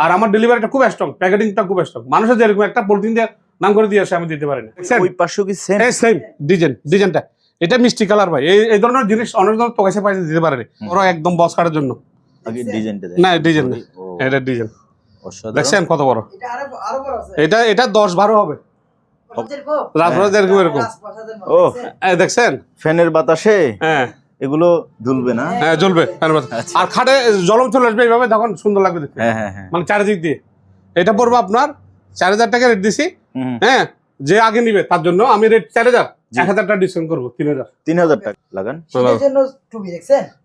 আর আমার ডেলিভারিটা খুব স্ট্রং, প্যাকেটিংটা খুব স্ট্রং। মানুষের যেরকম একটা পলিথিন দিয়ে নাম করে দিয়ে আসে আমি দিতে পারি না। ওই পাশেও কি সেম? সেম ডিজাইনটা এটা মিষ্টি কালার ভাই। এই ধরনের জিনিস অনেক ধরনের পয়সা পাইছে দিতে পারে না, ওরা একদম বস কাটার জন্য। আগে ডিজাইনটা না ডিজাইন না, এটা ডিজাইন দেখছেন কত বড়। এটা 10-12 হবে রাজপ্রাসাদ এরকম এরকম। ও দেখছেন ফ্যানের বাতাসে হ্যাঁ এগুলো ঝুলবে না? হ্যাঁ জ্বলবে। আর খাটে জলম চলে আসবে এইভাবে, তখন সুন্দর লাগবে দেখতে। হ্যাঁ, মানে চারিদিক দিয়ে। এটা পড়বে আপনার 4000 টাকা রেট দিছি। হ্যাঁ, যে আগে নিবে তার জন্য আমি রেট 4000, 1000 টাকা ডিসকাউন্ট করবো 3000 টাকা লাগান।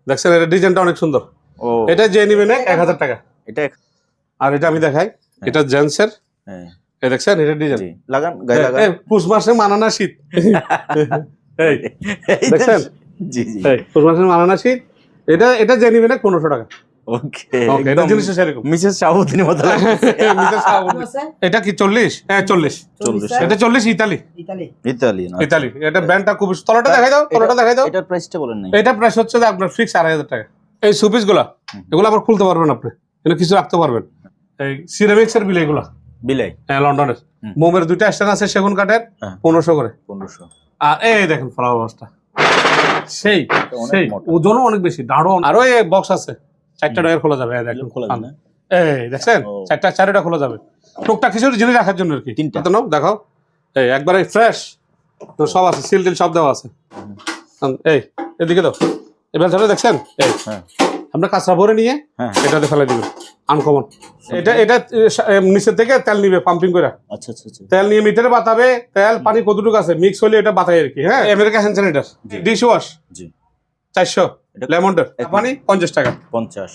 দেখছেন এটা ডিজাইনটা অনেক সুন্দর। ও এটা যে নিবে না 1000 টাকা। এটা আর এটা আমি দেখাই, এটা জেন্টসের। হ্যাঁ এই দেখছেন এটা ডিজাইন লাগান, গায়ে লাগান। পুষ মাসে মানানা শীত। এই দেখছেন জি পুষ মাসে মানানা শীত। এটা যে নিবে না 1500 টাকা। ওকে এটা জিনিস সেরকম মিসেস শাহাবুদ্দিনের মতো লাগছে। এটা কি 40? হ্যাঁ 40। এটা 40 ইতালি। এটা ব্র্যান্ডটা খুব। তলাটা দেখাই দাও, তলাটা দেখাই দাও। এটার প্রাইসটা বলেন না। এটা প্রাইস হচ্ছে যে আপনার ফিক্স 2500 টাকা। এই সুপিস গুলা এগুলো আবার খুলতে পারবেন আপনি, এখানে কিছু রাখতে পারবেন। এই সিরামিক্স এর বিলাই গুলা, বিলাই হ্যাঁ লন্ডনের। মোমের 2টা স্ট্যান্ড আছে সেগুন কাঠের, 1500 করে। 1500। আর এই দেখেন ফ্লাওয়ার বাসটা সেই ওজনও অনেক বেশি, দাঁড়ো। আরো এই বক্স আছে 4টা ডয়ার খোলা যাবে। দেখেন খোলা যাবে, এই দেখছেন 4টা খোলা যাবে। টুকটাক কিছু জিনিস রাখার জন্য আর কি। 3টা তো নাও দেখাও। এই একবারে ফ্রেশ তো সব আছে, সিল টিল সব দেওয়া আছে। এই এদিকে দাও, এবার ধরে দেখছেন এই আমরা কাঁচরা ভরে নিয়ে এটাতে ফেলে দিবেন আনকমন। এটা নিচের থেকে তেল নিবে পাম্পিং করে। আচ্ছা তেল নিয়ে মিটারে বাতাবে, তেল পানি কতটুকু আছে মিক্স হলে এটা বাতায় আর কি। হ্যাঁ, America hand sanitizer, dish wash 400, লেমন্ডার পানি 50 টাকা। 50।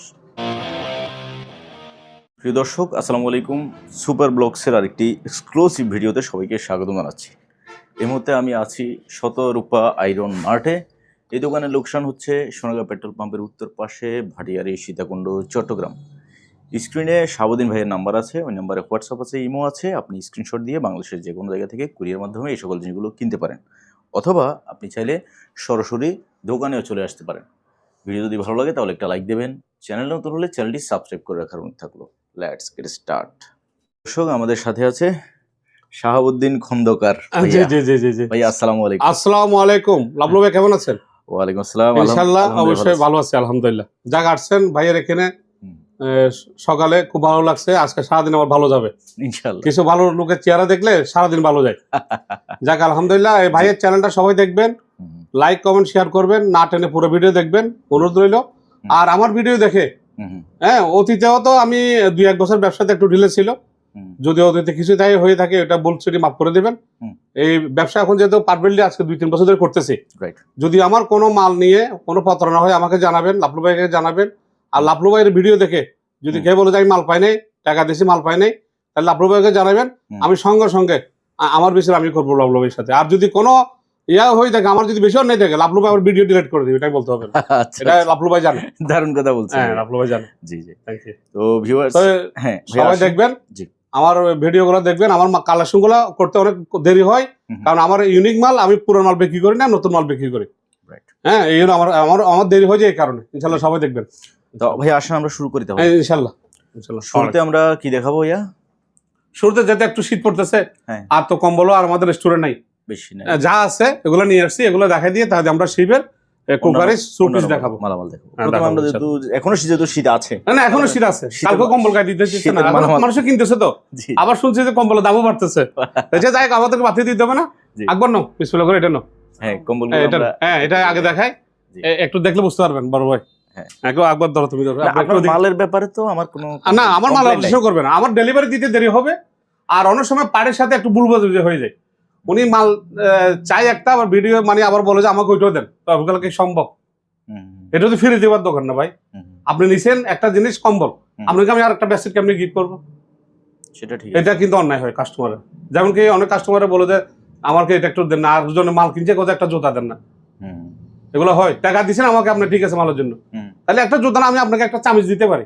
প্রিয় দর্শক আসসালামু আলাইকুম, সুপার ব্লগসের আরেকটি এক্সক্লুসিভ ভিডিওতে সবাইকে স্বাগত জানাচ্ছি। এই মুহূর্তে আমি আছি শতরূপা আয়রন মার্টে। এই দোকানের লোকেশন হচ্ছে সোনাগাঁও পেট্রোল পাম্পের উত্তর পাশে, ভাটিয়ারি, সীতাকুণ্ড, চট্টগ্রাম। স্ক্রিনে শাহাবুদ্দিন ভাইয়ের নাম্বার আছে, ওই নাম্বারে হোয়াটসঅ্যাপ আছে, ইমো আছে। আপনি স্ক্রিনশট দিয়ে বাংলাদেশের যে কোনো জায়গা থেকে কুরিয়ার মাধ্যমে এই সকল জিনিসগুলো কিনতে পারেন, অথবা আপনি চাইলে সরাসরি দোকানেও চলে আসতে পারেন। ভিডিও যদি ভালো লাগে তাহলে একটা লাইক দেবেন, চ্যানেল নতুন হলে চ্যানেলটি সাবস্ক্রাইব করে রাখার অনুরোধ থাকলো। Let's get start. দর্শক আমাদের সাথে আছে শাহাবুদ্দিন খন্দকার। জি ভাইয়া আসসালামু আলাইকুম। আসসালামু আলাইকুম। লাবলু ভাই কেমন আছেন? ওয়ালাইকুম আসসালাম। ইনশাআল্লাহ অবশ্যই ভালো আছি আলহামদুলিল্লাহ। যাক আসছেন ভাইয়ের এখানে সকালে খুব ভালো লাগছে। আজকে সারাদিন আমার ভালো যাবে ইনশাআল্লাহ। কিছু ভালো লোকের চেহারা দেখলে সারাদিন ভালো যায়। যাক আলহামদুলিল্লাহ। এই ভাইয়ের চ্যানেলটা সবাই দেখবেন, লাইক কমেন্ট শেয়ার করবেন, না টেনে পুরো ভিডিও দেখবেন অনুরোধ রইল। আর আমার ভিডিও দেখে হ্যাঁ, অতীতেও তো আমি 2-1 বছর ব্যবসাতে একটু ঢিলে ছিল, যদি অতীতে কিছু তাই হয়ে থাকে এটা বলছি, মাফ করে দেবেন। এই ব্যবসা এখন যেহেতু পারফেক্টলি আজকে 2-3 বছর ধরে করতেছি, যদি আমার কোনো মাল নিয়ে কোনো প্রতারণা হয় আমাকে জানাবেন, লাবলু ভাইকে জানাবেন। আর লাবলু ভাইয়ের ভিডিও দেখে যদি কেউ বলে যে আমি মাল পাই নাই, টাকা দিয়েছি মাল পাই নাই, তাহলে লাবলু ভাইকে জানাবেন। আমি সঙ্গে সঙ্গে আমার বিষয়ে আমি করবো লাবলু ভাইয়ের সাথে। আর যদি কোনো ইয়া হয়ে থাকে, আমার যদি বেশি নেই থাকে, লাবলু ভাই আমার ভিডিও ডিলিট করে দিবে, এটাই বলতে হবে। এটা লাবলু ভাই জানে। দারুণ কথা বলছেন। হ্যাঁ লাবলু ভাই জানে। জি থ্যাংক ইউ। তো ভিউয়ার্স হ্যাঁ সবাই দেখবেন, আমার ভিডিওগুলো দেখবেন। আমার কালেকশনগুলো করতে অনেক দেরি হয়, কারণ আমার ইউনিক মাল, আমি পুরনো মাল বিক্রি করি না, নতুন মাল বিক্রি করি। হ্যাঁ, এই জন্য আমার দেরি হয়ে যায় এই কারণে। ইনশাল্লাহ সবাই দেখবেন। তো ভাই আসেন আমরা শুরু করি তাহলে। ইনশাল্লাহ। শুরুতে আমরা কি দেখাবো ভাইয়া? শুরুতে যেতে একটু শীত পড়তেছে, আর তো কম্বলও আর আমাদের রেস্টুরেন্ট নাই বেশি না, যা আছে এগুলো নিয়ে আসছি, এগুলো দেখাই দিয়ে তাহলে আমরা শিবের কুকারে সুপিস দেখাবো, মালামাল দেখাবো। প্রথমে আমরা যেহেতু এখনো শীত আছে, না এখনো শীত আছে, কালকে কম্বল গায়ে দিতেছে না, মানুষ কিনতেছে তো। আবার শুনছি যে কম্বলের দামও বাড়তেছে, যে যাই আমাদেরকে বাতিল দিতে হবে না। আকবর নাও বিসমিল্লাহ করে এটা নাও। হ্যাঁ কম্বল, হ্যাঁ এটা আগে দেখাই, একটু দেখলে বুঝতে পারবেন বড় ভাই। একবার ধরো তুমি ধরো। মালের ব্যাপারে তো আমার কোনো না, আমার মাল অবশ্যই করবে না, আমার ডেলিভারি দিতে দেরি হবে। আর অনেক সময় পাড়ের সাথে একটু ভুল বোঝাবুঝি হয়ে যায়। উনি মাল চাই একটা, আবার ভিডিও মানে আবার বলে যে আমাকে ওইটাও দেন, তো আপনার কি সম্ভব? এটা তো ফিরে দেওয়ার দোকান না ভাই। আপনি নিছেন একটা জিনিস কম্বল, আপনাকে আমি আর একটা বেডশিট কেমনি গিফট করবো? সেটা ঠিক, এটা কিন্তু অন্যায় হয় কাস্টমারের। যেমন কি অনেক কাস্টমারে বলে যে আমাকে এটা একটু দেন না, আর দুজনে মাল কিনছে কোথাও একটা জুতা দেন না। এগুলো হয়, টাকা দিচ্ছেন আমাকে আপনি, ঠিক আছে মালের জন্য, তাহলে একটা জুতা না আমি আপনাকে একটা চামিচ দিতে পারি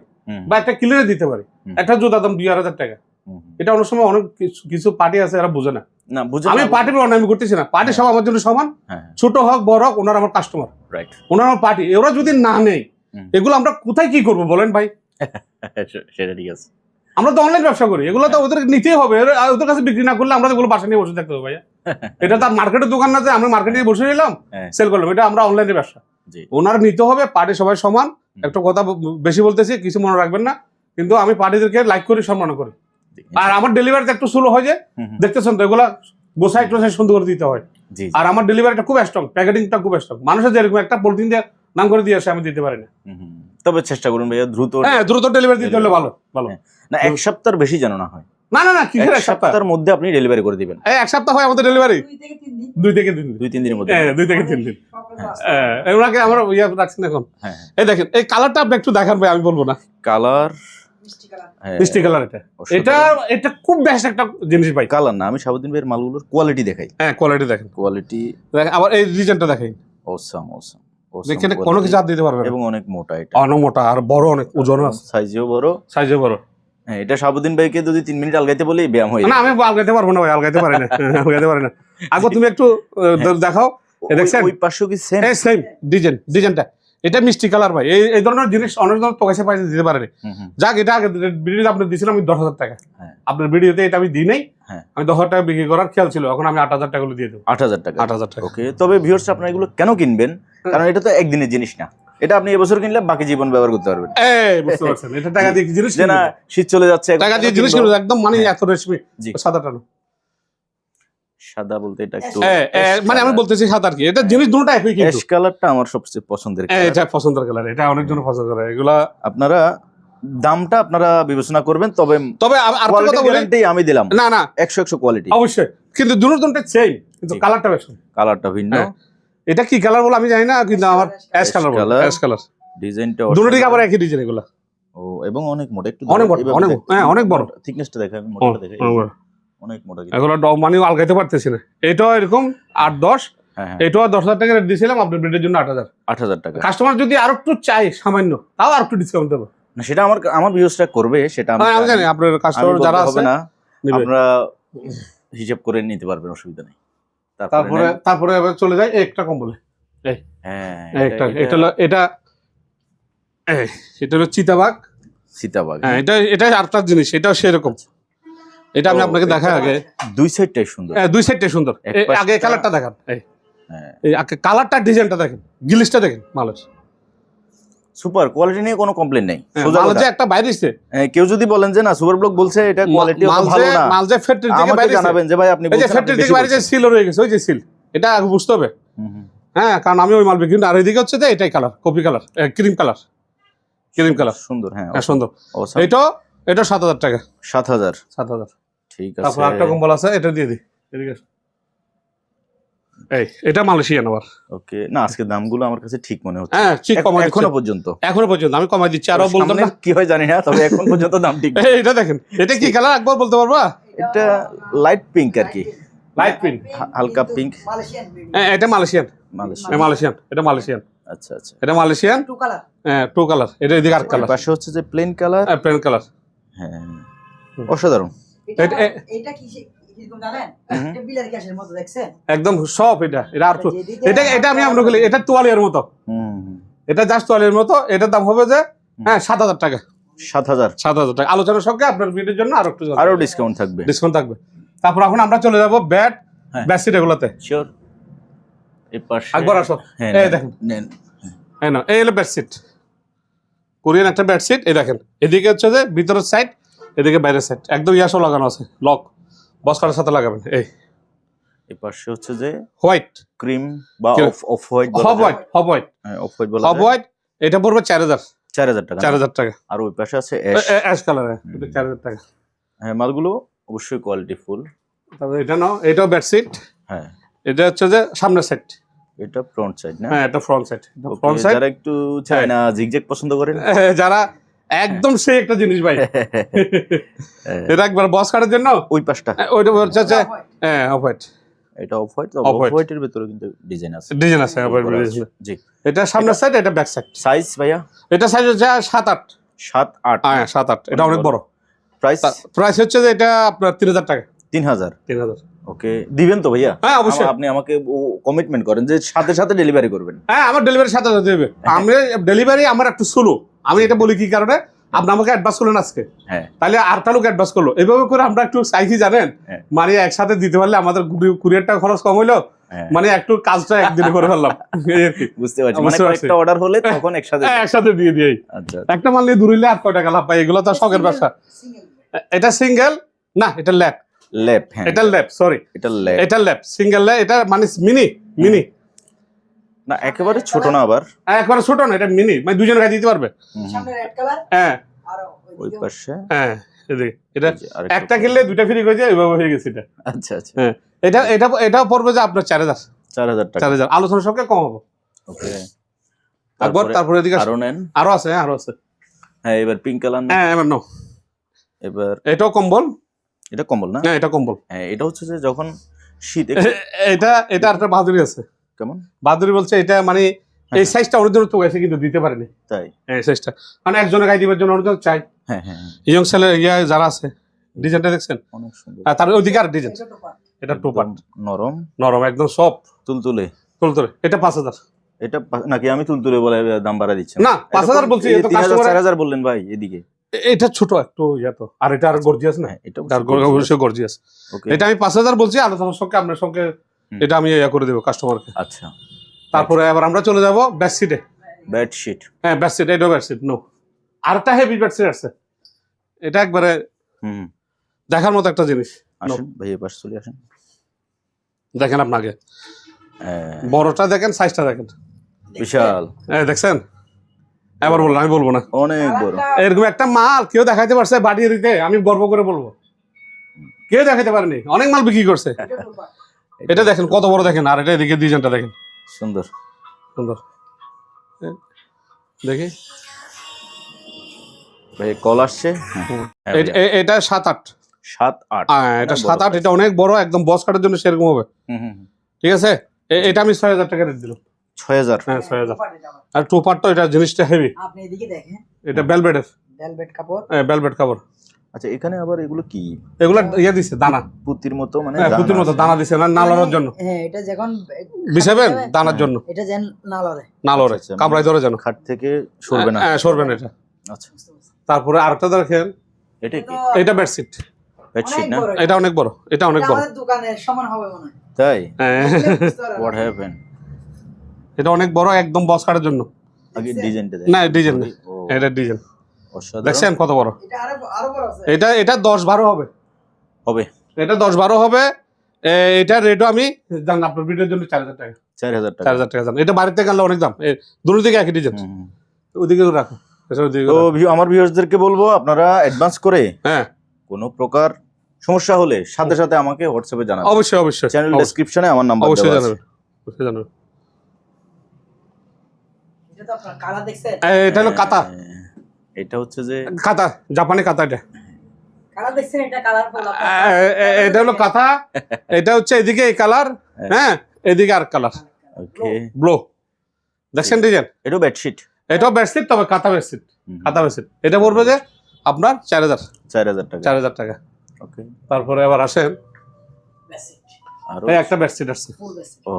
বা একটা ক্লিয়ারে দিতে পারি। একটা জুতা দাম 2000 টাকা। এটা অনেক সময় অনেক কিছু পার্টি আছে এরা বুঝে না। আমি পার্টি আমি করতেছি না, পার্টি সব আমার জন্য সমান, ছোট হোক বড় হোক, ওনার আমার কাস্টমার, ওনার আমার পার্টি। ওরা যদি না নেই, এগুলো আমরা কোথায় কি করবো বলেন ভাই? সেটা ঠিক আছে। আমরা তো অনলাইন ব্যবসা করি, এগুলো তো ওদের নিতেই হবে, ওদের কাছে বিক্রি না করলে আমরা এগুলো বাসা নিয়ে বসে থাকতে হবে ভাইয়া। এটা তার মার্কেটের দোকান না যে আমরা মার্কেটে বসে নিলাম সেল করলাম, এটা আমরা অনলাইনে ব্যবসা। ওনার নিতে হবে, পার্টি সবাই সমান। একটা কথা বেশি বলতেছি, কিছু মনে রাখবেন না, কিন্তু আমি পার্টিদেরকে লাইক করি, সম্মান করি। আর আমার ডেলিভারিতে একটু স্লো হয় যে, দেখতেছেন তো, এগুলা গোসাই টোসাই সুন্দর করে দিতে হয়। আর আমার ডেলিভারিটা খুব স্ট্রং, প্যাকেটিংটা খুব স্ট্রং। মানুষের যেরকম একটা পলিথিন দিয়ে নাম করে দিয়ে আসে, আমি দিতে পারি না। তবে চেষ্টা করুন ভাইয়া দ্রুত, হ্যাঁ দ্রুত ডেলিভারি দিতে হলে ভালো ভালো। না, এক সপ্তাহের বেশি যেন না হয়। না না না, কি এক সপ্তাহের মধ্যে আপনি ডেলিভারি করে দিবেন। এক সপ্তাহ হয় আমাদের ডেলিভারি, 2 থেকে 3 দিন, 2-3 দিনের মধ্যে। 2 থেকে 3 দিন। ওনাকে আমরা ইয়া রাখছেন এখন। এই দেখেন, এই কালারটা আপনি একটু দেখান ভাই, আমি বলবো না। কালার মিষ্টি কালার, এটা খুব বেস্ট একটা জিনিস ভাই। কালার না, আমি শাহাবুদ্দিন ভাইয়ের মালগুলোর কোয়ালিটি দেখাই। হ্যাঁ কোয়ালিটি দেখেন, কোয়ালিটি দেখেন। আবার এই ডিজাইনটা দেখেন, অসাম অসাম। দেখেন কোনো কিছু হাত দিতে পারবে না, এবং অনেক মোটা, এটা অনেক মোটা আর বড়, অনেক ওজন আছে, সাইজেও বড়, সাইজও বড়। হ্যাঁ, এটা শাহাবুদ্দিন ভাইকে যদি 3 মিনিট আলগাইতে বলি ব্যায়াম হয়ে না, আমি আলগাইতে পারবো না ভাই, আলগাইতে পারি না, আলগাইতে পারি না। আগে তুমি একটু দেখাও, দেখছেন ওই পাশেও কি সেম? সেম ডিজাইনটা। এটা মিষ্টি কালার ভাই, এই ধরনের জিনিস অনেক ধরনের পয়সা দিতে পারেনি। যাক, এটা আগে ভিডিওতে আপনি দিয়েছিলাম আমি 10,000 টাকা, আপনার ভিডিওতে এটা আমি দিই নাই। আমি 10,000 টাকা বিক্রি করার খেয়াল ছিল, এখন আমি 8,000 টাকা দিয়ে দেবো। 8,000 টাকা, 8,000 টাকা। ওকে। তবে ভিউয়ার্স, আপনারা এগুলো কেন কিনবেন? কারণ এটা তো একদিনের জিনিস না, এটা আপনি এবছর কিনলে বাকি জীবন ব্যবহার করতে পারবেন। বুঝতে পারছেন, এটা টাকা দিয়ে জিনিস যে না, শীত চলে যাচ্ছে, টাকা দিয়ে জিনিস কিনবো একদম, মানে এত রেশমি। সাদাটা না, সাদা বলতে এটা একটু মানে আমি বলতেছি সাদা আর কি, এটা জিনিস দুটোটা একই, কিন্তু অ্যাশ কালারটা আমার সবচেয়ে পছন্দের কালার। এটা পছন্দের কালার, এটা অনেকজন পছন্দ করে। এগুলা আপনারা দামটা আপনারা বিবেচনা করবেন, তবে আর কথা বলি, গ্যারান্টি আমি দিলাম। না না, 100 কোয়ালিটি অবশ্যই, কিন্তু দুটোটা সেম, কিন্তু কালারটা বেশ, কালারটা ভিন্ন। এটা কি কালার বলে আমি জানি না, কিন্তু আমার অ্যাশ কালার বলে, অ্যাশ কালার। ডিজাইনটা দুটোই আবার একই ডিজাইন এগুলা। ও, এবং অনেক মোটা, একটু অনেক বড়, অনেক বড়। থিকনেসটা দেখাই, আমি মোটাটা দেখাই, অনেক মোটা। এগুলো মানে আলগাইতে পারতেছি না। এটাও এরকম 8-10, এটাও 10,000 টাকা রেট দিয়েছিলাম, আপনার ব্রিডের জন্য 8,000 টাকা। কাস্টমার যদি আরো একটু চাই সামান্য, তাও আর একটু ডিসকাউন্ট দেবো। না, সেটা আমার ভিউয়ার্সটা করবে, সেটা আমি জানি। আপনার কাস্টমার যারা আছে না, আমরা হিসাব করে নিতে পারবেন, অসুবিধা নেই। তারপরে এবার চলে যায় একটা কম্বলে। এটা হলো চিতাবাঘ। হ্যাঁ, এটা আরেকটা জিনিস, এটাও সেরকম। এটা আমি আপনাকে দেখাই আগে, দুই সাইডটাই সুন্দর। দুই সাইডটাই সুন্দর। আগে কালারটা দেখান, কালারটা, ডিজাইনটা দেখেন, গিলিসটা দেখেন, মালের সুপার কোয়ালিটি নিয়ে কোনো কমপ্লেইন নেই। মাল যে একটা বাইরে এসেছে, কেউ যদি বলেন যে না সুপার ব্লক বলছে এটা কোয়ালিটি ভালো না, মাল যে ফ্যাক্টরি থেকে বাইরে জানাবেন যে ভাই আপনি বলছেন ফ্যাক্টরি থেকে বাইরে যে সিল রয়ে গেছে, ওই যে সিল, এটা বুঝতে হবে। হ্যাঁ, কারণ আমি ওই মাল বিক্রি, আর এদিকে হচ্ছে যে এটাই colour, copy colour, cream colour, সুন্দর। হ্যাঁ, সুন্দর। এটা 7,000 টাকা। 7,000, ঠিক আছে। তারপর একটা কম্বল আছে, এটা দিয়ে দিই। এটা মালয়েশিয়ান আবার। ওকে। না, আজকে দামগুলো আমার কাছে ঠিক মনে হচ্ছে। হ্যাঁ, ঠিক কমাই এখনো পর্যন্ত আমি কমাই দিচ্ছি, আরো বলতাম না, কি হয় জানি না, তবে এখন পর্যন্ত দাম ঠিক। এটা দেখেন, এটা কি কালার একবার বলতে পারবা? এটা লাইট পিঙ্ক আর কি, লাইট পিঙ্ক, হালকা পিঙ্ক। হ্যাঁ, এটা মালয়েশিয়ান। এটা মালয়েশিয়ান। আচ্ছা, এটা মালয়েশিয়ান, 2 কালার। এটা এদিকে আর কালার, পাশে হচ্ছে যে প্লেন কালার। Plane colour. হ্যাঁ, অসাধারণ। এটা কি কিরকম জানেন? এটা বিলার ক্যাশের মতো দেখছেন? একদম সব। এটা আমি আপনাকে বলি, এটা তোয়ালিয়ার মতো। এটা জাস্ট তোয়ালিয়ার মতো। এটার দাম হবে যে 7,000 টাকা। 7,000 টাকা। আলোচনার সঙ্গে আপনার ভিডিওর জন্য আরো ডিসকাউন্ট থাকবে। তারপর এখন আমরা চলে যাব বেডশিট এগুলোতে। শিওর। এই পাশে একবার আসো, এই দেখেন, এই হলো বেডশিট, কোরিয়ান একটা বেডশিট। এই দেখেন, এদিকে হচ্ছে যে ভিতরের সাইড, এদিকে বাইরের সাইড, একদম ইয়াসও লাগানো আছে, লক বস কাটার সাথে লাগাবেন। এই পাশে হচ্ছে যে হোয়াইট ক্রিম বা অফ হোয়াইট, অফ হোয়াইট। এটা পড়বে 4,000 টাকা। আর ওই পাশে আছে অ্যাশ কালার, এটা 4,000 টাকা। হ্যাঁ, মালগুলো অবশ্যই কোয়ালিটি ফুল। তারপর এটা নাও, এটাও বেডশিট। হ্যাঁ, এটা হচ্ছে যে সামনের সাইড, এটা ফ্রন্ট সাইড না? হ্যাঁ, এটা ফ্রন্ট সাইড। যারা একটু চায়না জিগজ্যাগ পছন্দ করেন, যারা একদম সেই একটা জিনিস ভাই, এটা একবার বস কাটার জন্য ওই পাশটা, ওইটা হচ্ছে অফ হোয়াইট। এটা অফ হোয়াইটের ভিতরে কিন্তু ডিজাইন আছে, জি। এটা সামনের সাইড, এটা ব্যাক সাইড। সাইজ ভাইয়া, এটা সাইজ হচ্ছে 7-8। 7-8, হ্যাঁ 7-8। এটা অনেক বড়। প্রাইস হচ্ছে যে এটা আপনার 3,000 টাকা। 3,000। 3,000। ওকে, দিবেন তো ভাইয়া? হ্যাঁ, অবশ্যই। আপনি আমাকে কমিটমেন্ট করেন যে সাথে সাথে ডেলিভারি করবেন। হ্যাঁ, আমার ডেলিভারি সাথে দেবে। আমি ডেলিভারি আমার একটু স্লো। আমি এটা বলি কি কারণে, আপনি আমাকে অ্যাডভান্স করলেন আজকে, হ্যাঁ তাহলে আরটা লোক অ্যাডভান্স করলো, এইভাবে করে আমরা একটু চাইছি জানেন, হ্যাঁ। মানে একসাথে দিতে পারলে আমাদের কুরিয়ারটা খরচ কম হইলো, হ্যাঁ। মানে একটু কাজটা একদিনে করে ফেললাম এই আর কি। বুঝতে পারছি, মানে বুঝতে পারছি। কয়েকটা অর্ডার হলে তখন একসাথে হ্যাঁ, একসাথে দিয়ে দিই। আচ্ছা একটা মাল নিয়ে দূরিলে আর কয় টাকা লাভ পাই, এগুলো তো শখের ব্যবসা। এটা সিঙ্গেল না, এটা ল্যাপ, ল্যাপ, হ্যাঁ এটা ল্যাপ, সরি এটা ল্যাপ এটা ল্যাপ, সিঙ্গেল ল্যাপ, এটা মানে মিনি মিনি, না একেবারে ছোট না আবার, একবারে ছোট না, এটা মিনি, মানে দুজনে গায়ে দিতে পারবে। সামনে রেড কালার হ্যাঁ আর ওই পাশে হ্যাঁ, এদিকে এটা এই যে আরেকটা একটা কিনলে দুইটা ফ্রি হয়ে যায়, ওইভাবে হয়ে গেছে এটা। আচ্ছা আচ্ছা হ্যাঁ, এটাও পড়বে যে আপনার 4000 4000 টাকা। 4000 আলোচনার সঙ্গে কম হবে। ওকে তারপরে এদিকে আরো নেন, আরো আছে, হ্যাঁ আরো আছে। হ্যাঁ এবার পিঙ্ক কালার না, হ্যাঁ এবার নাও, এবার এটাও কম্বল, এটা কম্বল না, হ্যাঁ এটা কম্বল। হ্যাঁ এটা হচ্ছে যে যখন শীত এটা এটা একটা বাহাদুরি আছে, কেমন বাহাদুরি বলছে এটা মানে এই সাইজটা অরিজিনাল তো গেছে কিন্তু দিতে পারেনি, তাই, এই সাইজটা মানে একজনের গায়ে দিবার জন্য অরিজিনাল চাই। হ্যাঁ হ্যাঁ হ্যাঁ, ইয়ং ছেলে যারা আছে, ডিজাইনটা দেখছেন, অনেক সুন্দর, তার ওইদিকে আর ডিজাইন, এটা টোপাট একদম নরম নরম একদম সফট তুলতুলে। তুলতুলে, এটা 5000 এটা নাকি আমি তুলতুলে বলে দাম বাড়া দিচ্ছি না, 5000 বলছি, এত 3000 কাস্টমার 4000 বললেন ভাই এদিকে, এটা ছোট একটু ইয়া তো, আর এটা আর গর্জিয়াস না, হ্যাঁ এটা এটা অবশ্যই গর্জিয়াস। ওকে, এটা আমি 5000 বলছি, আলোচনার সঙ্গে আপনার সঙ্গে এটা আমি ইয়া করে দেবো কাস্টমারকে। আচ্ছা তারপরে আবার আমরা চলে যাব বেডশিটে। বেডশিট, হ্যাঁ বেডশিট, এটাও বেডশিট নো, আরেকটা হেভি বেডশিট আছে, এটা একবারে হুম দেখার মতো একটা জিনিস। আসেন ভাই এবার চলে আসেন, দেখেন আপনাকে হ্যাঁ, বড়টা দেখেন, সাইজটা দেখেন, বিশাল, দেখছেন, এবার বললাম, আমি বলবো না, অনেক বড়, এরকম একটা মাল কেউ দেখাইতে পারছে বাড়িয়ে দিতে, আমি গর্ব করে বলবো কেউ দেখাইতে পারেনি, অনেক মাল বিক্রি করছে। এটা দেখেন কত বড়, দেখেন, আর এটা এদিকে ডিজাইনটা দেখেন, সুন্দর, সুন্দর, দেখি ভাই কল আসছে, হ্যাঁ, এটা 7-8, 7-8, এটা 7-8, এটা অনেক বড়, একদম বস কাটার জন্য সেরকম হবে, ঠিক আছে। এটা আমি 6000 টাকা রেট দিলাম, 6000, হ্যাঁ 6000। আর টোপারটা, এটা জিনিসটা হেভি, আপনি এদিকে দেখেন, এটা বেলভেটের, ভেলভেট কাপড়, বেলভেট কাপড়। আচ্ছা এখানে আবার এগুলো কি এগুলা ইয়ে দিছে দানা, পুতির মতো, মানে হ্যাঁ পুতির মতো দানা দিছে, না নালানোর জন্য, হ্যাঁ এটা যখন বিছাবেন দানার জন্য, এটা যেন না লড়ে, নালরে আচ্ছা, কামড়াই ধরে যেন, খাট থেকে সরবে না, হ্যাঁ সরবেন এটা। আচ্ছা তারপরে আরেকটা দেখেন, এটা কি এটা বেডশিট, বেডশিট না, এটা অনেক বড়, এটা অনেক বড়, আমাদের দোকানের সমান হবে মনে হয়। তাই, হ্যাঁ হোয়াট হ্যাপেন, এটা অনেক বড়, একদম বস কাটার জন্য। আগে ডিজাইনটা না ডিজাইন না, ও এটা ডিজাইন অসাধারণ, দেখছেন কত বড়, এটা আরো বড় আছে, এটা 10-12 হবে, হবে এটা 10-12 হবে। এটা রেটও আমি জান আপনার ভিডিওর জন্য 4000 টাকা, 4000 টাকা, 4000 টাকা জান, এটা বাড়িতে গেলে অনেক দাম, দুটো দিকে একই ডিজাইন, হুম, হুম। ওদিকে রাখো, ওদিকে তো রাখো। আমার ভিউয়ার্সদেরকে বলবো আপনারা অ্যাডভান্স করে হ্যাঁ কোনো প্রকার সমস্যা হলে সাথে সাথে আমাকে হোয়াটসঅ্যাপে জানাবেন, অবশ্যই অবশ্যই চ্যানেল ডেসক্রিপশনে আমার নাম্বার অবশ্যই দেওয়া আছে, জানাবেন, অবশ্যই জানাবেন। এটা তো আপনার কালার দেখছেন, এটা হলো কাতা, এটা হচ্ছে যে কাতা জাপানি কাতা, এটা কালার দেখছেন, এটা কালার ফুল এটা হলো কাতা, এটা হচ্ছে এদিকে এই কালার, হ্যাঁ এদিকে আর কালার ওকে, ব্লু, দেখছেন ডিজাইন। এটা বেডশিট, এটাও বেডশিট, তবে কাতা বেডশিট, কাতা বেডশিট, এটা পড়বে যে আপনার 4000 টাকা, 4000 টাকা। ওকে, তারপরে আবার আসেন, বেসিক আর এই একটা বেডশিট আসছে, ফুল বেসিক, ও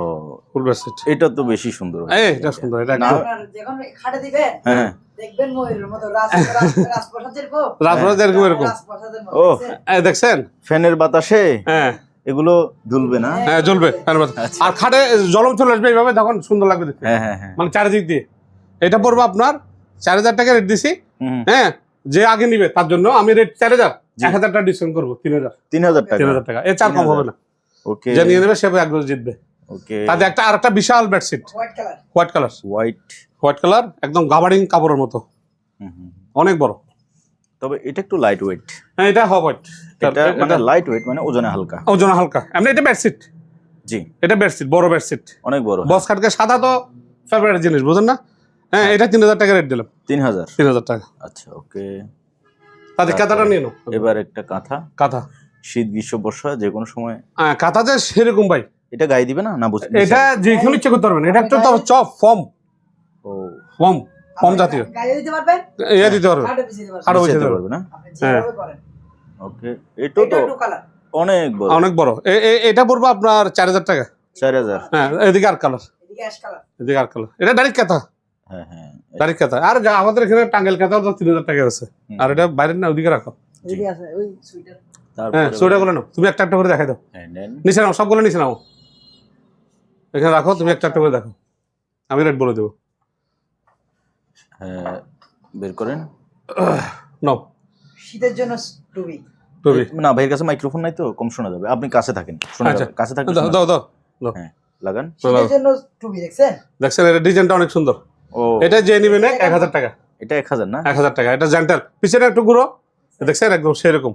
ফুল বেডশিট, এটা তো বেশি সুন্দর, এটা সুন্দর, এটা না। একদম আপনার যখন খাটে দিবেন হ্যাঁ দেখবেন ময়ূরের মতো রাজপ্রসাদের কো রাজপ্রসাদ এরকম এরকম, রাজপ্রসাদের মতো ও। দেখছেন? দেখছেন, ফ্যানের বাতাসে হ্যাঁ এগুলো দুলবে না, হ্যাঁ জ্বলবে, আচ্ছা। আর খাটে জলম চলে আসবে এইভাবে, তখন সুন্দর লাগবে দেখতে, হ্যাঁ হ্যাঁ হ্যাঁ, মানে চারিদিক দিয়ে। এটা পড়বে আপনার 4000 টাকা রেট দিছি, হুম, হ্যাঁ যে আগে নিবে তার জন্য আমি রেট 4000, জি। 1000 টাকা ডিসকাউন্ট করবো, 3000 3000 টাকা, 3000 টাকা, এর চার কম হবে না, ওকে যে নিয়ে নেবে সে একদম জিতবে। ওকে, তাতে আরেকটা বিশাল bedsheet, white colour, white colour, white, white colour একদম গাবার্ডিং কাপড়ের মতো, অনেক বড়, তবে এটা একটু লাইট ওয়েট, হ্যাঁ এটা হোয়াইট, এটা মানে লাইট ওয়েট মানে ওজনে হালকা, ওজন হালকা, এমনি এটা বেডশিট, জি এটা বেডশিট, বড় বেডশিট, অনেক বড়, বস কাটকে সাদা তো ফেভারিট জিনিস, বুঝেন না, হ্যাঁ এটা 3000 টাকা রেট দিলাম, 3000, 3000 টাকা। আচ্ছা ওকে। তাতে কাঁথাটা নিয়ে নাও, এবার একটা কাঁথা, কাঁথা, শীত গ্রীষ্ম বর্ষা যে কোনো সময় হ্যাঁ কাঁথা যে সেরকম ভাই, এটা গায়ে দিবে না, না এটা যেখানে ইচ্ছে করতে পারবেন, এটা একটা তো চপ ফর্ম, ও ফর্ম জাতীয়, গায়ে দিতে পারবেন, ইয়ে দিতে পারবেন, খাটে বিছিয়ে দিতে পারবেন, আরো বুঝতে বেশি পারবে না, আপনি যেভাবে করেন। ওকে। এটা তো ব্লু কালার, অনেক বড়, অনেক বড়, এটা পড়বে আপনার 4000 টাকা, 4000, হ্যাঁ এদিকে আর কালার, এদিকে অ্যাশ কালার, এদিকে আর কালার, এটা ডাইরেক্ট কাঁথা, হ্যাঁ হ্যাঁ ডাইরেক্ট কাঁথা। আর আমাদের এখানে টাঙ্গাইল কাঁথা 3000 টাকা আছে। আর এটা বাইরের না, ওদিকে রাখো। ওইদিকে আছে ওই সুইটার। হ্যাঁ সোয়েটার গুলো নাও, তুমি একটা একটা করে দেখাই দাও। হ্যাঁ নেন। নিচে নাও, সবগুলো নিচে নাও, এখানে রাখো, তুমি একটা একটা করে দেখো, আমি রেট বলে দেবো। হ্যাঁ বের করেন। নাও শীতের জন্য টুপি। টুপি। না ভাইয়ের কাছে মাইক্রোফোন নাই তো, কম শোনা যাবে। আপনি কাছে থাকেন, শোনা আচ্ছা। যাবে। কাছে থাকেন, দাও দাও দাও দাও। হ্যাঁ লাগান। শীতের জন্য টুপি দেখছেন? দেখছেন এটা ডিজাইনটা অনেক সুন্দর। ও এটা যে নিবেন 1000 টাকা। এটা 1000 না? 1000 টাকা। এটা জেন্টাল, পিছনে একটু ঘুরো, দেখছেন একদম সেরকম।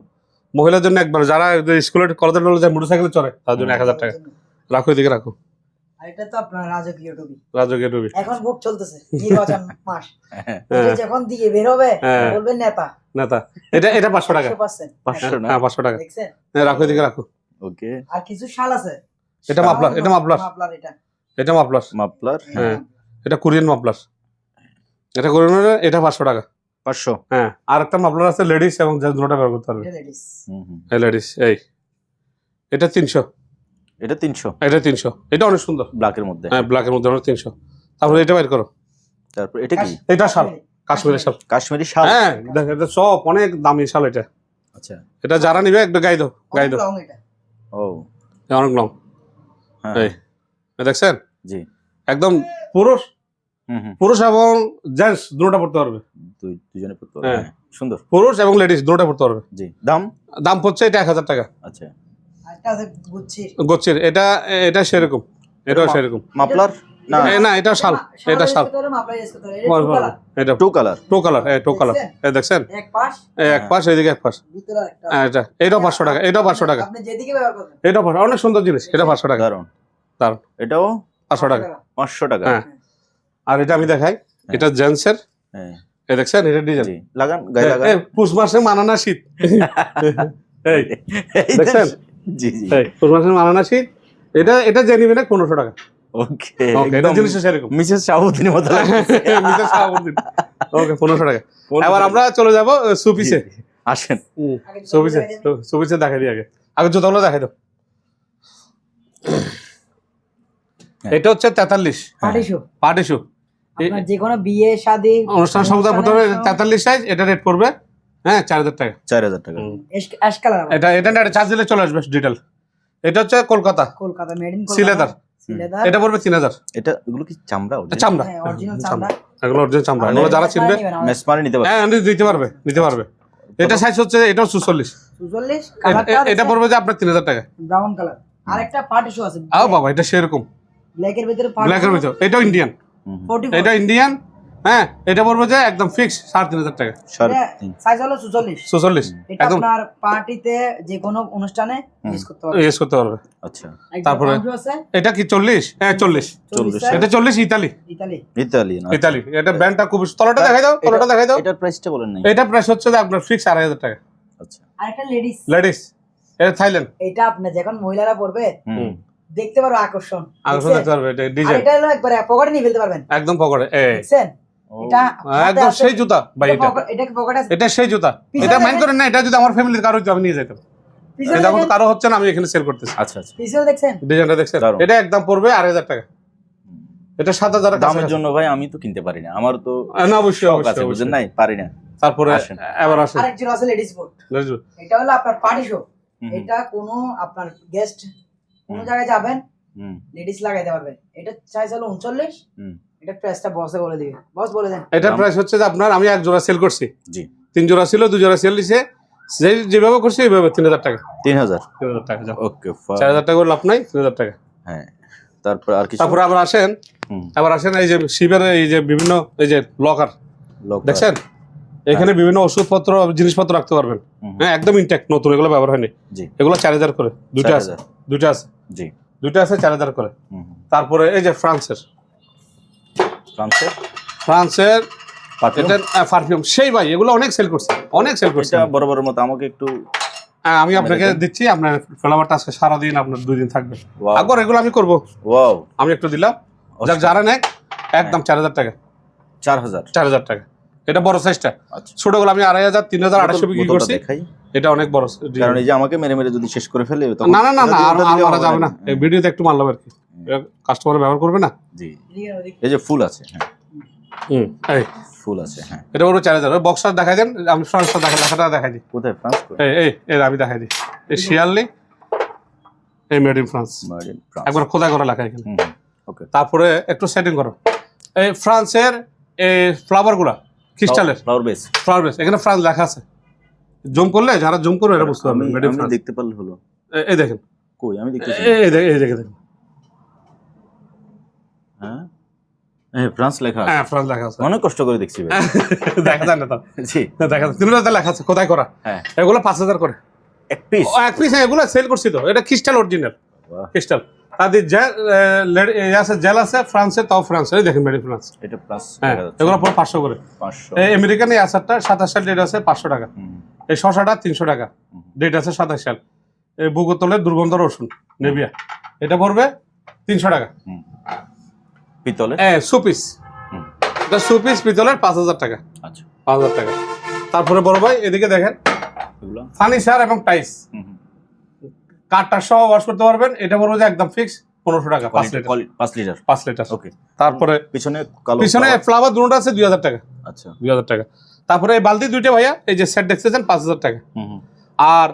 মহিলার জন্য একবার, যারা স্কুলে কলেজে টলেজে যায়, মোটরসাইকেলে চড়ে, তার জন্য 1000 টাকা। রাখো এদিকে রাখো। আর এটা তো আপনার রাজকীয় টুপি। রাজকীয় টুপি। এখন ভোট চলতেছে, নির্বাচন মাস। হ্যাঁ এটা যখন দিয়ে বের হবে হ্যাঁ। বলবেন নেতা। নেতা। এটা 500 টাকা। 100%। 500 না? হ্যাঁ 500 টাকা। দেখছেন? হ্যাঁ রাখো এদিকে রাখো। ওকে। আর কিছু শাল আছে। এটা মাফলার, এটা মাফলার, মাফলার এটা। এটা মাফলার। মাফলার। হ্যাঁ এটা কোরিয়ান মাফলার। এটা কোরিয়ানের, এটা 500 টাকা। 500। হ্যাঁ আর একটা মাফলার আছে লেডিস এবং জেন্টস দুটোটা ব্যবহার করতে পারবে। এটা লেডিস। হুম হুম। এই লেডিস, এই এটা 300। এটা 300 এটা 300। এটা অনেক সুন্দর, ব্ল্যাকের মধ্যে। হ্যাঁ ব্ল্যাকের মধ্যে অনেক 300। তারপরে এটা বাইর করো। তারপর এটা কি? এটা শাল, কাশ্মীরি শাল। কাশ্মীরি শাল। হ্যাঁ দেখ, এটা সব অনেক দামি শাল। এটা আচ্ছা। এটা যারা নিবে একটু গাই দাও, গাই দাও। লং এটা। ও এটা অনেক লং। হ্যাঁ এই দেখছেন জি। একদম পুরুষ, হুম হুম। পুরুষ এবং জেন্টস দুটোটা পড়তে পারবে। দুজনে পড়তে পারবে। হ্যাঁ। হ্যাঁ সুন্দর। পুরুষ এবং লেডিস দুটোটা পড়তে পারবে। জি। দাম? দাম হচ্ছে এটা 1000 টাকা। আচ্ছা। আর একটা আছে গুচ্ছির। গোচ্ছির, এটা এটা সেরকম, এটাও সেরকম। মাফলার না? না এটা শাল, এটা শাল। মাফলার ইউজ করতে হবে। এটা টু কালার। এটা টু কালার। টু কালার, এই টু কালার। দেখছেন? এই দেখছেন, এক পাশ এই এক পাশ, এইদিকে এক পাশ। ভিতরে একটা। হ্যাঁ এটা, এটাও 500 টাকা, এটাও 500 টাকা। আপনি যেদিকে ব্যবহার করবেন। এটাও 500, অনেক সুন্দর জিনিস। এটা 500 টাকা। দারুন। দারুন। এটাও 500 টাকা। 500 টাকা। হ্যাঁ আর এটা আমি দেখাই, এটা জেন্টসের। হ্যাঁ এই দেখছেন, এটা ডিজাইন। জি। লাগান, গায়ে লাগান। পুষ মাসে মানানা শীত। এই দেখছেন? জি জি। এই পুষ মাসে মানানা শীত। এটা এটা যে নিবে না 1500 টাকা। ওকে। ওকে, এটা জিনিস সেরকম। মিসেস শাহাবুদ্দিনের মতো লাগছে। মিটার শাহাবুদ্দিন। ওকে 1500 টাকা। এবার আমরা চলে যাব সুপিসে। আসেন। আগে সুপিসে, সুপিসে দেখাই দিই আগে। আগে জুতাগুলো দেখাই দাও। এটা হচ্ছে 43 পার্টি শু। পার্টি শু। আপনার যে কোনো বিয়ে শাদী অনুষ্ঠান সমাদার প্রথমে 43 সাইজ, এটা রেট পড়বে হ্যাঁ 4000 টাকা। 4000 টাকা। Ash colour. এটা এটা না চার্জ দিলে চলে আসবে ডিটেল। এটা হচ্ছে কলকাতা কলকাতা মেড ইন কলকাতা। সিলেদার। সিলেদার। এটা পড়বে 3000। এটা এগুলো কি চামড়া? এটা চামড়া, হ্যাঁ অরিজিনাল চামড়া। এগুলো অরিজিনাল চামড়া। এগুলো যারা চিনবে মেসমারি নিতে পারবে। হ্যাঁ দিতে পারবে, নিতে পারবে। এটা সাইজ হচ্ছে, এটাও 44। 44 কালারটা এটা পড়বে যে আপনার 3000 টাকা। Brown colour. আরেকটা পার্টি শু আছে। আও বাবা, এটা সেরকম ব্ল্যাকের ভিতরে পার্টি। ব্ল্যাকের ভিতর। এটাও ইন্ডিয়ান। 44। এটা ইন্ডিয়ান। হ্যাঁ এটা পড়বে যে একদম ফিক্স 3500 টাকা। সাইজ হলো 44। 44 এটা একদম আপনার পার্টিতে যে কোনো অনুষ্ঠানে ইউজ করতে পারবেন। ইউজ করতে পারবে। আচ্ছা। তারপরে আছে এটা কি 40? হ্যাঁ 40। 40 এটা 40 ইতালি। ইতালি। ইতালিয়ান। ইতালি। এটা ব্র্যান্ডটা খুব, তলাটা দেখাই দাও, তলাটা দেখাই দাও। এটার প্রাইসটা বলেন নাই? এটা প্রাইস হচ্ছে যে আপনার ফিক্স 2500 টাকা। আচ্ছা। আরেকটা লেডিস। লেডিস, এটা থাইল্যান্ড। এটা আপনি যখন মহিলারা পরবে হুম। দেখতে পারো আকর্ষণ। আগে দেখতে পারবে, এটা আর ডিজাইন এটা হলো একবারে পকেটে নিয়ে ফেলতে পারবেন। একদম পকেটে। এই দেখছেন? এটা হাতে একদম আছে। সেই জুতা ভাই। এটা এটা কি পকেটে আছে? এটা সেই জুতা। পিছনে এটা মাইন্ড দেখেন। করেন না, এটা যদি আমার ফ্যামিলির কারো হইতো আমি নিয়ে যেতাম। পিছনে এটা কিন্তু দেখেন। কারো হচ্ছে না, আমি এখানে সেল করতেছি। আচ্ছা আচ্ছা। পিছনে দেখছেন? ডিজাইনটা দেখছেন? দারুণ। এটা একদম পড়বে 2500 টাকা। এটা 7000 টাকা দামের জন্য ভাই আমি তো কিনতে পারি না, আমার তো না অবশ্যই শখ আছে, অবশ্যই বুঝেন অবশ্যই। নাই, পারি না। তারপরে আসেন। এবার আসেন। আরেকজন আছে লেডিস বোর্ড। বুঝছো? এটা হলো আপনার পার্টি শো। হুম। এটা কোনো আপনার গেস্ট কোন জায়গায় যাবেন হুম। লেডিস লাগাইতে পারবে। এটা সাইজ হলো 39। হুম। এটা প্রাইসটা বসে বলে দিবে। বস বলে দেন। এটার প্রাইস হচ্ছে যে আপনার, আমি 1 জোড়া সেল করছি, জি। 3 জোড়া ছিল, 2 জোড়া সেল দিছে, যেভাবে করছি এইভাবে 3000 টাকা। 3000। 3000 টাকা যাও। ওকে। 4000 টাকা লাভ নাই, 3000 টাকা। হ্যাঁ। তারপর আর কিছু? তারপরে আবার আসেন, হুম। আবার আসেন এই যে শিবের এই যে বিভিন্ন এই যে লকার লোক- দেখছেন, এখানে বিভিন্ন ওষুধপত্র জিনিসপত্র রাখতে পারবেন। হুম। হ্যাঁ একদম ইনটেক্ট, নতুন, এগুলো ব্যবহার হয়নি। জি। এগুলো 4000 করে, দুটো আছে, 4000 দুটো আছে, জি। দুটো আছে 4000 করে। হুম। তারপরে এই যে ফ্রান্সের ফ্রান্সের এটা পারফিউম সেই ভাই, এগুলো অনেক সেল করছে, অনেক সেল করছে। এটা বড় বড় মতো, আমাকে একটু আমি আপনাকে দিচ্ছি, আপনার ফ্লেভারটা আজকে সারাদিন আপনার 2 দিন থাকবে। Wow. আগর এগুলো আমি করবো, ওয়াও। আমি একটু দিলাম, যারা নেয় একদম 4000 টাকা। 4000। 4000 টাকা। এটা বড় সাইজটা। আচ্ছা। ছোটগুলো আমি 2500, 3800 বিক্রি বোতলটা করছি। দেখাই। এটা অনেক বড়। কারণ এই যে আমাকে মেরে মেরে যদি শেষ করে ফেলে তখন না না না না, আর ওটা দিলে মারা হবে যাবে না, এই ভিডিওতে একটু মারলাম আর কি, কাস্টমার ব্যবহার করবে না। জি। এদিকে ওদিকে। এই যে ফুল আছে। হ্যাঁ। এই ফুল আছে, হ্যাঁ। এটা বড় 4000। ওই বক্সার দেখাই দেন, আমি ফ্রান্সটা লেখাটা দেখাই দিই। কোথায়? ফ্রান্স? এই আমি দেখাই দিই। এই শিয়ারলি, এই মেড ইন ফ্রান্স, একবার খোদাই করা লেখা এখানে। ওকে, তারপরে একটু সেটিং করো। এই ফ্রান্সের এই ফ্লাওয়ার গুলা ক্রিস্টালের ফ্লাওয়ার বেস, এখানে ফ্রান্স লেখা আছে। জুম করলে যারা জুম করবে এটা বুঝতে পারবে। মেড ইন ফ্রান্স দেখতে পারলে হলো। এই দেখেন, কই আমি দেখতেছি। এই দেখেন, হ্যাঁ ফ্রান্স লেখা আছে। হ্যাঁ ফ্রান্স লেখা আছে, অনেক কষ্ট করে দেখছি ভাই। দেখা যায় না তো? জি দেখা যায়, তিনটাতে লেখা আছে খোদাই করা। হ্যাঁ, এগুলো 5000 করে এক পিস। এক পিস। এগুলো সেল করছি তো, এটা ক্রিস্টাল অরিজিনাল ক্রিস্টাল। তাদের জেল আছে ফ্রান্সের, তাও ফ্রান্সের। এই দেখেন মেড ইন ফ্রান্স, এটা প্লাস। হ্যাঁ এগুলো পুরো 500 করে। 500। এই আমেরিকান এই আচারটা 27 সাল ডেট আছে 500 টাকা। এই শশাটা 300 টাকা, ডেট আছে 27 সাল। এই বুগোতলের দুর্গন্ধ রসুন নেভিয়া, এটা পড়বে 300 টাকা। পিতলে সুপিস, এটা সুপিস পিতলের 5000 টাকা। আচ্ছা, 5000 টাকা। তারপরে বড় ভাই এদিকে দেখেন, এগুলো ফার্নিচার এবং টাইস কাঠটা সহ ওয়াশ করতে পারবেন। এটা বলবো যে একদম ফিক্স 1500 টাকা, 5 লিটার। 5 লিটার। ওকে। তারপরে পিছনে ফ্লাওয়ার দুটোটা আছে 2000 টাকা। আচ্ছা, 2000 টাকা। তারপরে এই বালতি দুইটা ভাইয়া, এই যে সেট দেখতেছেন 5000 টাকা। আর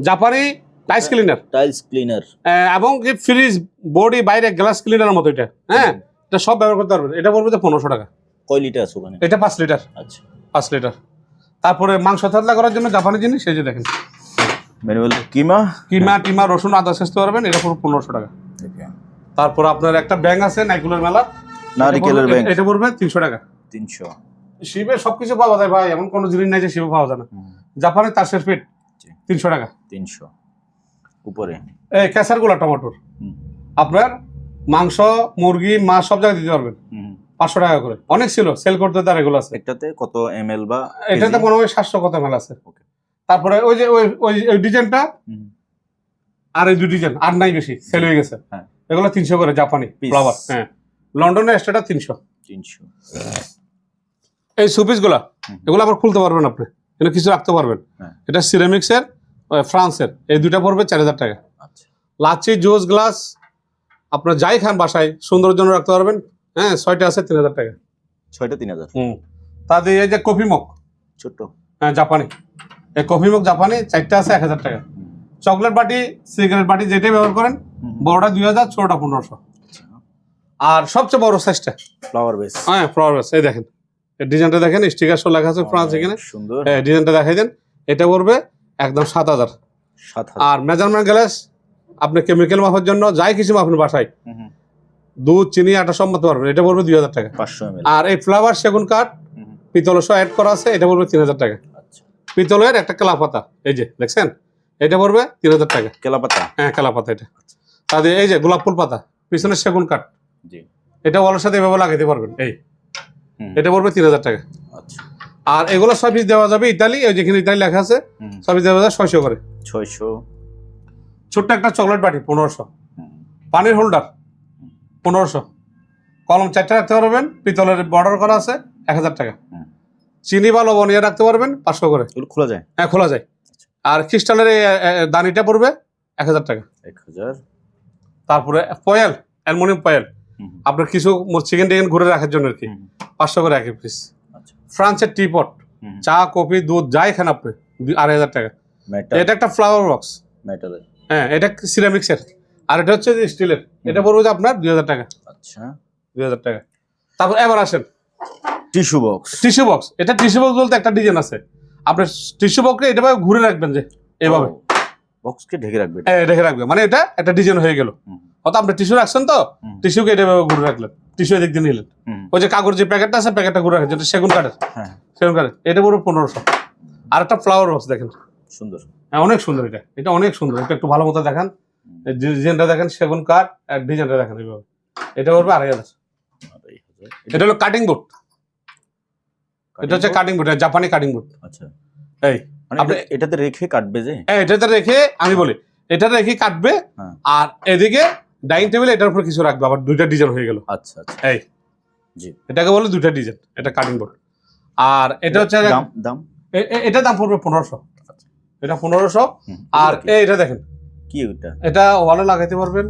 জাপানি টাইলস ক্লিনার এবং ফ্রিজ বডি বাইরে গ্লাস ক্লিনারের মতো এটা, হ্যাঁ এটা সব ব্যবহার করতে পারবেন। এটা বলবো যে 1500 টাকা। কয় লিটার আছে ওখানে? এটা 5 লিটার। আচ্ছা, 5 লিটার। তারপরে মাংস থাতলা করার জন্য জাপানি জিনিস, সেই যে দেখেন ম্যানুয়াল কিমা রসুন আদা সেচতে পারবেন। এটা পুরো 1500 টাকা। তারপর আপনার একটা ব্যাং আছে নাইকুলের মেলা, নারিকেলের ব্যাং, এটা পড়বে 300 টাকা। 300। শিবে সবকিছু পাওয়া যায় ভাই, এমন কোনো জিনিস নাই যে শিবে পাওয়া যায় না। জাপানি তাসের ফিট 300 টাকা। 300 উপরে। এই ক্যাসার গুলা টমেটোর আপনার মাংস মুরগি মাছ সব জায়গায় দিতে পারবেন 500 টাকা করে। অনেক ছিল সেল করতে, তার এগুলো আছে। এটাতে কত ml বা এটাতে মনে হয় 700 কত ml আছে। তারপরে ওই যে ওই ডিজাইনটা আর এই দুই ডিজাইন আর নাই, বেশি সেল হয়ে গেছে। এগুলো 300 করে জাপানি ফ্লাওয়ার। হ্যাঁ, লন্ডনের এক্সট্রাটা 300। এই সুপিস গুলা এগুলো আবার খুলতে পারবেন আপনি, এখানে কিছু রাখতে পারবেন। এটা সিরামিক্সের ফ্রান্সের, এই দুইটা পড়বে 4000 টাকা। লাচ্ছি জুস গ্লাস আপনার যাই খান বাসায় সৌন্দর্যের জন্য রাখতে পারবেন। হ্যাঁ 6টা আছে 3000 টাকা। 6টা 3000। তাদের এই যে কফি মগ ছোট, হ্যাঁ জাপানি, এই কফি মগ জাপানি 4টা আছে 1000 টাকা। চকলেট বাটি সিগারেট বাটি যেটাই ব্যবহার করেন, বড়টা 2000, ছোটটা 1500। আর সবচেয়ে বড় সাইজটা ফ্লাওয়ার বেস, হ্যাঁ ফ্লাওয়ার বেস। এই দেখেন এই ডিজাইনটা দেখেন, স্টিকার সহ লেখা আছে ফ্রান্স এখানে, সুন্দর। হ্যাঁ ডিজাইনটা দেখাই দেন। এটা পড়বে একদম 7000। আর মেজারমেন্ট গ্লাস আপনি কেমিক্যাল মাপার জন্য যাই কিছু আপনি বাসায় দুধ চিনি আটা সব মাপতে পারবেন। এটা পড়বে 2000 টাকা। 500 ml। আর এই ফ্লাওয়ার সেগুন কাঠ পিতল সহ অ্যাড করা আছে, এটা পড়বে 3000 টাকা। পিতলের একটা কেলা পাতা, এই যে দেখছেন, এটা পড়বে 3000 টাকা। কেলা পাতা, হ্যাঁ কেলা পাতা। এটা তাদের এই যে গোলাপ ফুল পাতা, পিছনে সেগুন কাঠ, এটা ওয়ালের সাথে এভাবে লাগাইতে পারবেন। এই এটা পড়বে 3000 টাকা। আর এগুলো সার্ভিস দেওয়া যাবে ইতালি, ওই যেখানে ইতালি লেখা আছে সার্ভিস দেওয়া যাবে 600 করে। 600। ছোট্ট একটা চকলেট বাটি 1500। পানির হোল্ডার 1500। কলম 4টা রাখতে পারবেন, পিতলের বর্ডার করা আছে 1000 টাকা। চিনি বা লবণ ইয়ে রাখতে পারবেন 500 করে। খোলা যায়? হ্যাঁ খোলা যায়। আর ক্রিস্টালের দানিটা পড়বে 1000 টাকা। 1000। তারপরে ফয়েল, অ্যালুমিনিয়াম ফয়েল আপনার কিছু চিকেন টিকেন ঘুরে রাখার জন্য আর কি, 500 করে এক পিস। ফ্রান্সের টিপট, চা কফি দুধ যাই খান আপনি 2500 টাকা। এটা একটা ফ্লাওয়ার বক্স মেটালের, হ্যাঁ এটা সিরামিক্সের। আর এটা হচ্ছে স্টিলের, এটা পড়বে আপনার 2000 টাকা। আচ্ছা 2000 টাকা। তারপর এবার আসেন টিস্যু বক্স। টিস্যু বক্স, এটা টিস্যু বক্স বলতে একটা ডিজাইন আছে। আপনার টিস্যু বক্সকে এটা ভাবে ঘুরে রাখবেন, যে এভাবে বক্সকে ঢেকে রাখবেন। ঢেকে রাখবেন, মানে এটা একটা ডিজাইন হয়ে গেল। অত আপনি টিস্যু রাখছেন তো, টিস্যুকে এটা ঘুরে রাখলেন, টিস্যু এদিক দিয়ে নিলেন। ওই যে কাগজ যে প্যাকেটটা আছে, প্যাকেটটা ঘুরে রাখেন, যেটা সেগুন কাঠের। সেগুন কাঠের এটা পুরো 1500। আর একটা ফ্লাওয়ার বক্স দেখেন, সুন্দর, হ্যাঁ অনেক সুন্দর। এটা এটা অনেক সুন্দর। এটা একটু ভালো মতো দেখান, ডিজাইনটা দেখেন, সেগুন কাঠ আর ডিজাইনটা দেখেন এইভাবে। এটা পড়বে 2500। এটা হলো কাটিং বোর্ড, এটা হচ্ছে কাটিং বোর্ড, জাপানি কাটিং বোর্ড। আচ্ছা এই আপনি এটাতে রেখে কাটবে যে? এটাতে রেখে আমি বলি এটাতে রেখে কাটবে, আর এদিকে ডাইনিং টেবিল এটার উপর কিছু রাখবে, আবার দুইটা ডিজাইন হয়ে গেল। আচ্ছা আচ্ছা এই জি, এটাকে বলে দুইটা ডিজাইন। এটা কাটিং বোর্ড। আর এটা হচ্ছে দাম এটা দাম পড়বে 1500। এটা 1500। আর এটা দেখেন কি, এটা এটা ওয়ালে লাগাইতে পারবেন,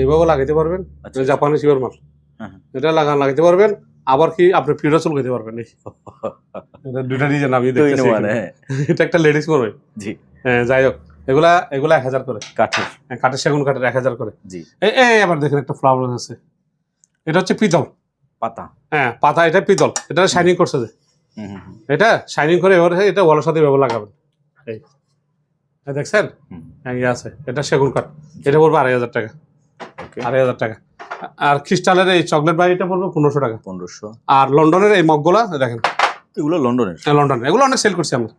এইভাবে লাগাইতে পারবেন, জাপানি শিওর মাল। এটা লাগাইতে পারবেন আবার কি আপনি পিঠা চুল খেতে পারবেন এই এটা দুইটা ডিজাইন আমি তো দেখতেছি মানে এখানে। এটা একটা লেডিস পরবে জি হ্যাঁ যাই হোক এগুলা 1000 করে কাঠের কাঠের সেগুন কাঠের 1000 করে জি এই আবার দেখেন একটা ফ্লাওয়ার আছে এটা হচ্ছে পিতল পাতা হ্যাঁ পাতা এটা পিতল এটা শাইনিং করছে যে হুম হুম হুম, এটা শাইনিং করে এবার এটা ওয়ালের সাথে ব্যবহার লাগাবেন এই দেখছেন হুম হ্যাঁ ইয়ে আছে এটা সেগুন কাঠ এটা পড়বে 2500 টাকা ওকে 2500 টাকা আর ক্রিস্টালের এই চকলেট বাড়িটা পড়বে 1500 টাকা 1500 আর লন্ডনের এই মগগুলা দেখেন এগুলো লন্ডনের লন্ডন এগুলো অনেক সেল করছি আমরা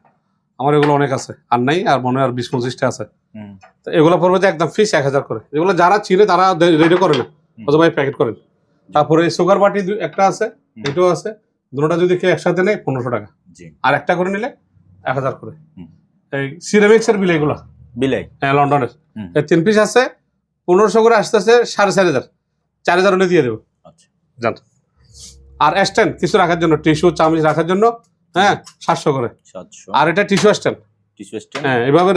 আমার এগুলো অনেক আছে আর নাই আর মনে হয় আর 20-25টা আছে হুম তো এগুলো পড়বে যে একদম ফিক্স 1000 করে এগুলো যারা চিনে তারা রেডি করে না অথবা প্যাকেট করেন তারপরে সুগার বাটি একটা আছে এটাও আছে দুটোটা যদি কেউ একসাথে নেয় 1500 টাকা জি আর একটা করে নিলে 1000 করে হুম। এই সিরামিক্স এর বিল এগুলো বিলাই হ্যাঁ লন্ডনের হুম। এই 3 পিস আছে 1500 করে আসতেছে 4500 4000 হলে দিয়ে দেবো আচ্ছা জান আর স্ট্যান্ড কিছু রাখার জন্য টিস্যু চামচ রাখার জন্য হ্যাঁ 700 করে 700 আর এটা টিস্যু স্ট্যান্ড টিস্যু স্ট্যান্ড হ্যাঁ এভাবে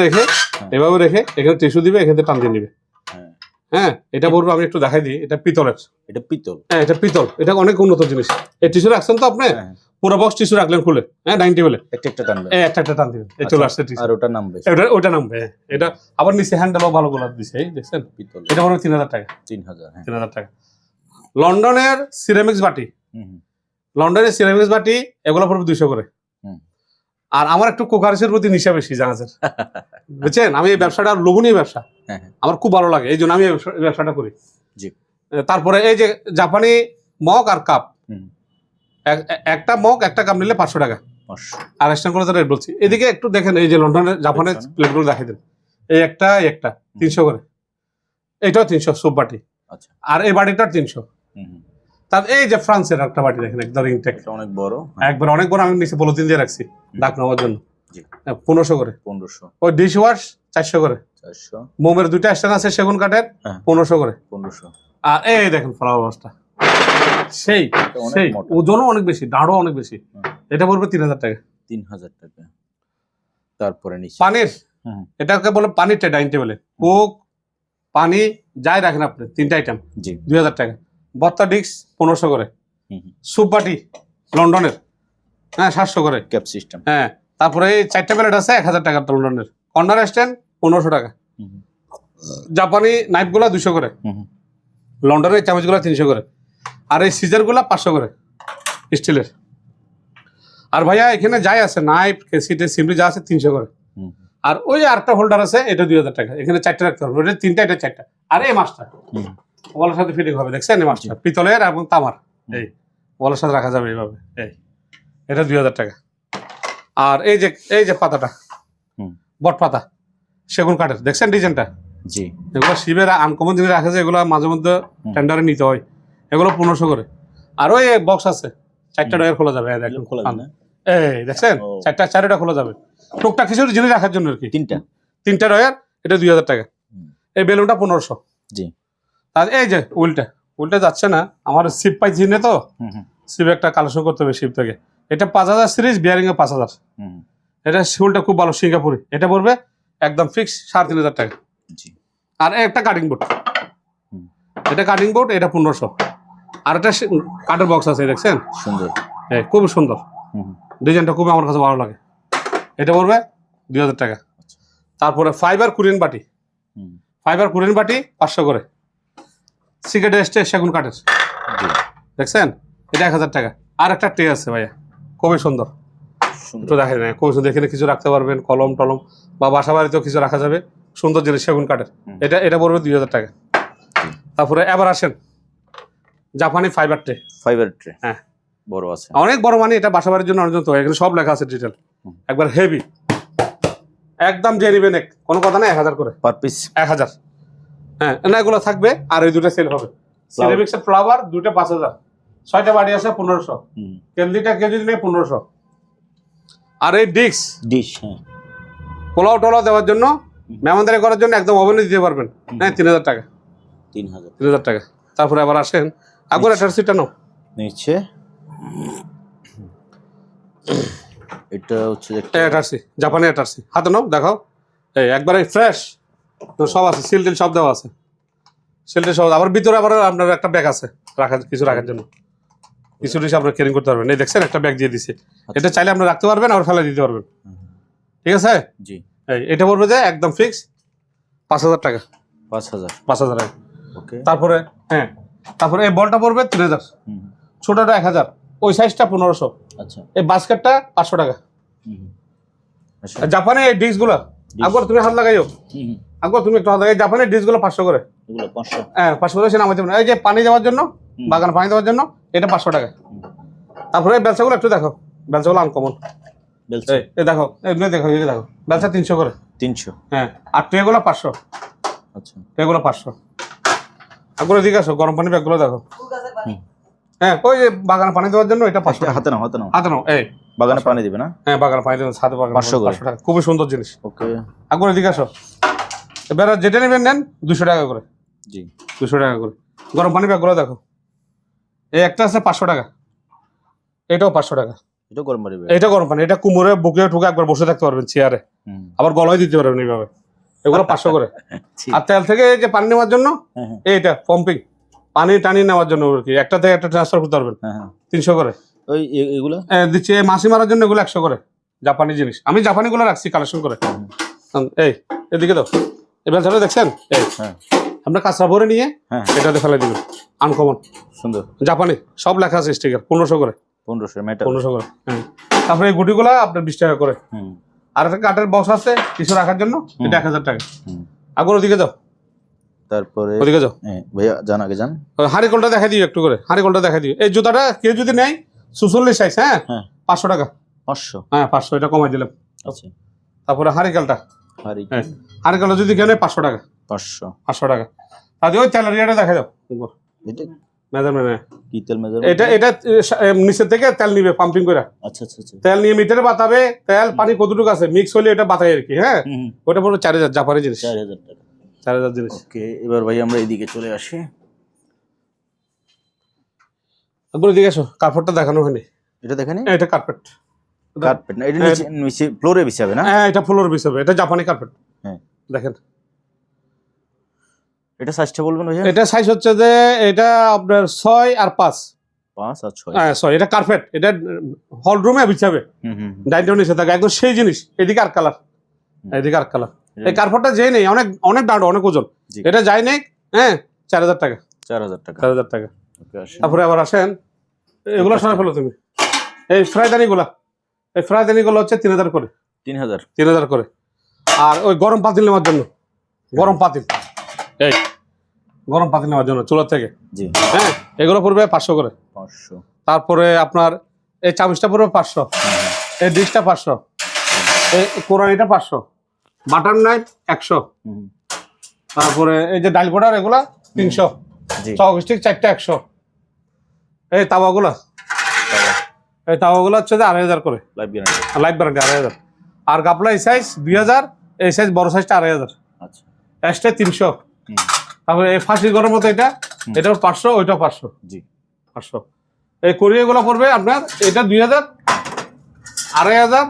রেখে এখানে টিস্যু দিবে এখানে টান দিয়ে নিবে হ্যাঁ হ্যাঁ এটা বলবো আমি একটু দেখাই দিই এটা পিতলের এটা পিতল হ্যাঁ এটা পিতল এটা অনেক উন্নত জিনিস এই টিস্যু রাখছেন তো আপনি হ্যাঁ পুরো বক্স টিস্যু রাখলেন খুলে হ্যাঁ ডাইনিং টেবিলে একটা একটা টানবে এই একটা টান দিবেন এই চলে আসছে টিস্যু আর ওটা নামবে ওটা নামবে হ্যাঁ। এটা আবার নিচে হ্যান্ডেলও ভালো গোলাপ দিছে এই দেখছেন পিতল এটা পড়বে 3000 টাকা 3000 হ্যাঁ 3000 টাকা লন্ডনের সিরামিক্স বাটি হুম হুম, লন্ডনের সিরামিক্স বাটি এগুলো পড়বে 200 করে হুম। আর আমার একটু কোকারিসের প্রতি নিশা বেশি জাহাজের বুঝছেন আমি এই ব্যবসাটা লোভনীয় ব্যবসা হ্যাঁ হ্যাঁ আমার খুব ভালো লাগে এই জন্য আমি এই ব্যবসাটা করি জি তারপরে এই যে জাপানি মগ আর কাপ হুম একটা মগ একটা কাপ নিলে 500 টাকা 500 আর স্ট্যান্ড করে রেট বলছি এদিকে একটু দেখেন এই যে লন্ডনের জাপানের দেখছেন? প্লেটগুলো দেখাই দেন এই একটা 300 করে এটাও 300 সুপ বাটি আচ্ছা আর এই বাটিটা 300 হুম হুম তার এই যে ফ্রান্সের একটা বাটি দেখেন একদম ইনটেক এটা অনেক বড় একবার অনেক বড় আমি নিচে পলিথিন দিয়ে রাখছি ডাক নেওয়ার জন্য জি 1500 করে 1500 ওই ডিশ ওয়াশ 400 করে 400 মোমের দুইটা স্ট্যান্ড আছে সেগুন কাঠের হ্যাঁ 1500 করে 1500 আর এই দেখেন ফ্লাওয়ার বাসটা সেই এটা অনেক সেই মোটা। ওজনও অনেক বেশি দাঁড়ও অনেক বেশি হুম। এটা পড়বে 3000 টাকা 3000 টাকা তারপরে নিচে পানির হুম এটাকে বলে পানির ডাইনিং টেবিলে কোক পানি যাই রাখেন আপনি 3টা আইটেম জি 2000 টাকা বত্তা ডিক্স 1500 করে হুম হুম সুপ বাটি লন্ডনের হ্যাঁ 700 করে ক্যাপ সিস্টেম হ্যাঁ তারপরে এই 4টা প্লেট আছে 1000 টাকা লন্ডনের কর্নার স্ট্যান্ড 1500 টাকা হুম হুম জাপানি নাইফগুলা 200 করে হুম হুম লন্ডনের চামচগুলা 300 করে আর এই সিজারগুলা 500 করে স্টিলের আর ভাইয়া এখানে যাই আছে নাইফ কেসিটে সিমলি যা আছে 300 করে হুম আর ওই আরেকটা হোল্ডার আছে এটা 2000 টাকা এখানে 4টা রাখতে হবে ওটা 3টা এটা 4টা আর এই মাছটা হুম ওয়ালের সাথে ফিটিং হবে দেখছেন এই মাছটা পিতলের এবং তামার এই ওয়ালের সাথে রাখা যাবে এইভাবে এই এটা 2000 টাকা আর এই যে পাতাটা হুম বট পাতা সেগুন কাঠের দেখছেন ডিজাইনটা জি এগুলো শিবের আনকমন জিনিস রাখা যায় এগুলো মাঝে মধ্যে টেন্ডারে নিতে হয় এগুলো 1500 করে আর ওই বক্স আছে 4টা ডয়ার খোলা যাবে এই দেখেন খোলা যায় না? এই দেখছেন ও। 4টা খোলা যাবে টুকটাক কিছু জিনিস রাখার জন্য আর কি 3টা ডয়ার এটা 2000 টাকা হুম। এই বেলুনটা 1500 জি আর এই যে উল্টা যাচ্ছে না আমার শিপ পাই জিনে তো হুম হুম শিপ একটা কালেকশন করতে হবে শিপ থেকে এটা 5000 সিরিজ বিয়ারিং এ 5000 হুম এটা শিউলটা খুব ভালো সিঙ্গাপুরি এটা পড়বে একদম ফিক্স 3500 টাকা জি আর একটা কাটিং বোর্ড হুম এটা কাটিং বোর্ড এটা 1500 আর একটা কাঠের বক্স আছে দেখছেন সুন্দর এই খুব সুন্দর হুম হুম ডিজাইনটা খুব আমার কাছে ভালো লাগে এটা পড়বে 2000 টাকা তারপরে ফাইবার কোরিয়ান বাটি হুম ফাইবার কোরিয়ান বাটি 500 করে সিগারেট স্টে সেগুন কাঠের জি দেখছেন এটা 1000 টাকা আর একটা ট্রে আছে ভাইয়া খুবই সুন্দর সুন্দর একটু দেখেন খুব সুন্দর এখানে কিছু রাখতে পারবেন কলম টলম বা বাসা বাড়িতেও কিছু রাখা যাবে সুন্দর জিনিস সেগুন কাঠের হুম। এটা পড়বে 2000 টাকা তারপরে এবার আসেন জাপানি ফাইবার ট্রে ফাইবার ট্রে হ্যাঁ বড় আছে অনেক বড় মানে এটা বাসা বাড়ির জন্য অনেক তো এখানে সব লেখা আছে ডিটেল হুম। একবার হেভি একদম যে নিবেন কোনো কথা না 1000 করে পার পিস 1000 হ্যাঁ না এগুলো থাকবে আর ওই দুটো সেল হবে সিরামিক্সের ফ্লাওয়ার দুটো 5000 6টা বাড়ি আছে 1500 হুম কেন্দ্রিটা কেজি দিলে 1500 আর এই ডিক্স ডিশ হ্যাঁ পোলাও টোলাও দেওয়ার জন্য মেহমানদারি করার জন্য একদম ওভেনে দিতে পারবেন হ্যাঁ 3000 টাকা 3000 টাকা তারপরে আবার আসেন আগুন অ্যাটার্সিটা নাও নিচে এটা হচ্ছে একটা অ্যাটার্সি জাপানি অ্যাটার্সি হাতে নাও দেখাও এই একবারে ফ্রেশ তো সব আছে সিল টিল সব দেওয়া আছে সিল টিল সব আবার ভিতরে আবার আপনার একটা ব্যাগ আছে কিছু রাখার জন্য কিছু ডিশ আপনার ক্যারিং করতে পারবেন। এই দেখছেন একটা ব্যাগ দিয়ে দিছে, এটা চাইলে আপনি রাখতে পারবেন আর ফেলে দিতে পারবেন। ঠিক আছে, জি। এটা পড়বে যে একদম ফিক্স 5000 টাকা। 5000 টাকা। ওকে। তারপরে তারপরে এই বলটা পড়বে 3000, ছোটটা 1000, ওই সাইজটা 1500। আচ্ছা। এই বাস্কেটটা 500 টাকা। আচ্ছা। জাপানে এই ডিশগুলো আকবর তুমি হাত লাগাইও, আকবর তুমি একটু হাত লাগাই। জাপানে ডিশগুলো 500 করে। এগুলো 500? 500 করে সে নামাইতে পারেন। এই যে পানি দেওয়ার জন্য, বাগান পানি দেওয়ার জন্য এটা 500 টাকা। তারপরে এই বেলচাগুলো একটু দেখো, বেলচাগুলো আনকমন। এই দেখো, এমনি দেখো, এই দেখো বেলচা 300 করে। 300? আর ট্রেগুলো 500। আচ্ছা, ট্রেগুলো 500। আকবর এদিকে আসো, গরম পানি ব্যাগগুলো দেখো। ফুল গাছের পানি। ওই যে বাগান পানি দেওয়ার জন্য এটা 500। হাতে নাও। হাতে নাও। বাগানে পানি দিবে না? বাগান পানি দেবেন, ছাদে বাগান 500 করে। 500 টাকা, খুবই সুন্দর জিনিস। ওকে। আকবর এদিকে আসো। এবার যেটা নেবেন নেন 200 টাকা করে। জি, 200 টাকা করে। গরম পানি ব্যাগগুলো দেখো, এই একটা আছে 500 টাকা, এটাও 500 টাকা। এটা গরম পানি ব্যাগ? এটা গরম পানি, এটা কুমোরে বুকে ঠুকে একবার বসে থাকতে পারবেন চেয়ারে, আবার গলায় দিতে পারবেন এইভাবে। এগুলো 500 করে। আর তেল থেকে এই যে পানি নেওয়ার জন্য এইটা পাম্পিং, পানি টানি নেওয়ার জন্য আর কি, একটা থেকে একটা ট্রান্সফার করতে পারবেন, 300 করে। ওই এগুলো দিচ্ছি এই মাছি মারার জন্য, এগুলো 100 করে। জাপানি জিনিস, আমি জাপানিগুলো রাখছি কালেকশন করে। এদিকে দাও, এবার চলে দেখছেন, আপনার কাঁচরা ভরে নিয়ে এটাতে ফেলে দিবেন, আনকমন সুন্দর জাপানি, সব লেখা আছে স্টিকার। 1500 করে। 1500 করে। তারপরে এই গুটিগুলো আপনার 20 টাকা করে। আর একটা কাঠের বক্স আছে কিছু রাখার জন্য, এটা 1000 টাকা। আগুন ওদিকে যাও, তারপরে ওদিকে যাও ভাইয়া, যান আগে যান। হাঁড়ি কলটা দেখা দিও একটু করে, হাঁড়ি কলটা দেখা দিও। এই জুতাটা কেউ যদি নেয় 46 সাইজ, 500 টাকা। 500? 500, এটা কমাই দিলাম। আচ্ছা। তারপরে হাঁড়িকালটা, হাঁড়িকালটা যদি কেউ নেয় 500 টাকা। 500 টাকা। তাহলে ওই তেলের ইয়েটা দেখা যাও, এটা মেজারমেন্ট। কি তেল মেজার? এটা নিচের থেকে তেল নিবে পাম্পিং করে। আচ্ছা আচ্ছা আচ্ছা। তেল নিয়ে মিটারে বাতাবে, তেল পানি কতটুকু আছে মিক্স হলে এটা বাতায় আর কি। ওটা পুরো 4000, জাপানি জিনিস। 4000 টাকা। 4000 জিনিস। ওকে, এবার ভাই আমরা এদিকে চলে আসি। একবার এদিকে আসো, কার্পেটটা দেখানো হয়নি। এটা দেখেন, এটা কার্পেট। কার্পেট না, এটা নিচে ফ্লোরে বিছাবে না? এটা ফ্লোর বিছাবে, এটা জাপানি কার্পেট। দেখেন, এটা সাইজটা বলবেন ভাইয়া? এটা সাইজ হচ্ছে যে এটা আপনার 6 আর 5। 5 আর 6? 6। এটা কার্পেট, এটা হল রুমে বিছাবে, ডাইনিং নিচে থাকে একদম সেই জিনিস। এদিকে আর কালার, এদিকে আর কালার। এই কার্পেটটা যেই নেই, অনেক অনেক দাঁড়, অনেক ওজন, এটা যাই নেই 4000 টাকা। 4000 টাকা। 4000 টাকা। তারপরে আবার আসেন, এগুলো সরাই ফেলো তুমি। এই ফ্রাইদানিগুলা, এই ফ্রাইদানিগুলো হচ্ছে 3000 করে। 3000 করে। আর ওই গরম পাতিল নেওয়ার জন্য, গরম পাতিল, এই গরম পাতিল নেওয়ার জন্য চুলার থেকে, এগুলো পড়বে 500 করে। 500। তারপরে তারপরে আপনার এই চামচটা পড়বে 500, এই ডিশটা 500, এই কোরানিটা 500, বাটার নাইফ 100, তারপরে এই যে ডাল গোড়ার এগুলা 300, চকস্টিক 4টা 100, এই তাওয়াগুলা, এই তাওয়াগুলো হচ্ছে যে 2500 করে। Life guarantee 2500। আর গাপলা এই সাইজ 2000, এই সাইজ বড় সাইজটা 2500। আচ্ছা। এক্সট্রা 300। তারপরে এই ফাঁসি গরম মতো এটাও 500, ওইটাও 500। 500। এই কোরিয়াগুলো পড়বে আপনার, এটা 2000, 2500,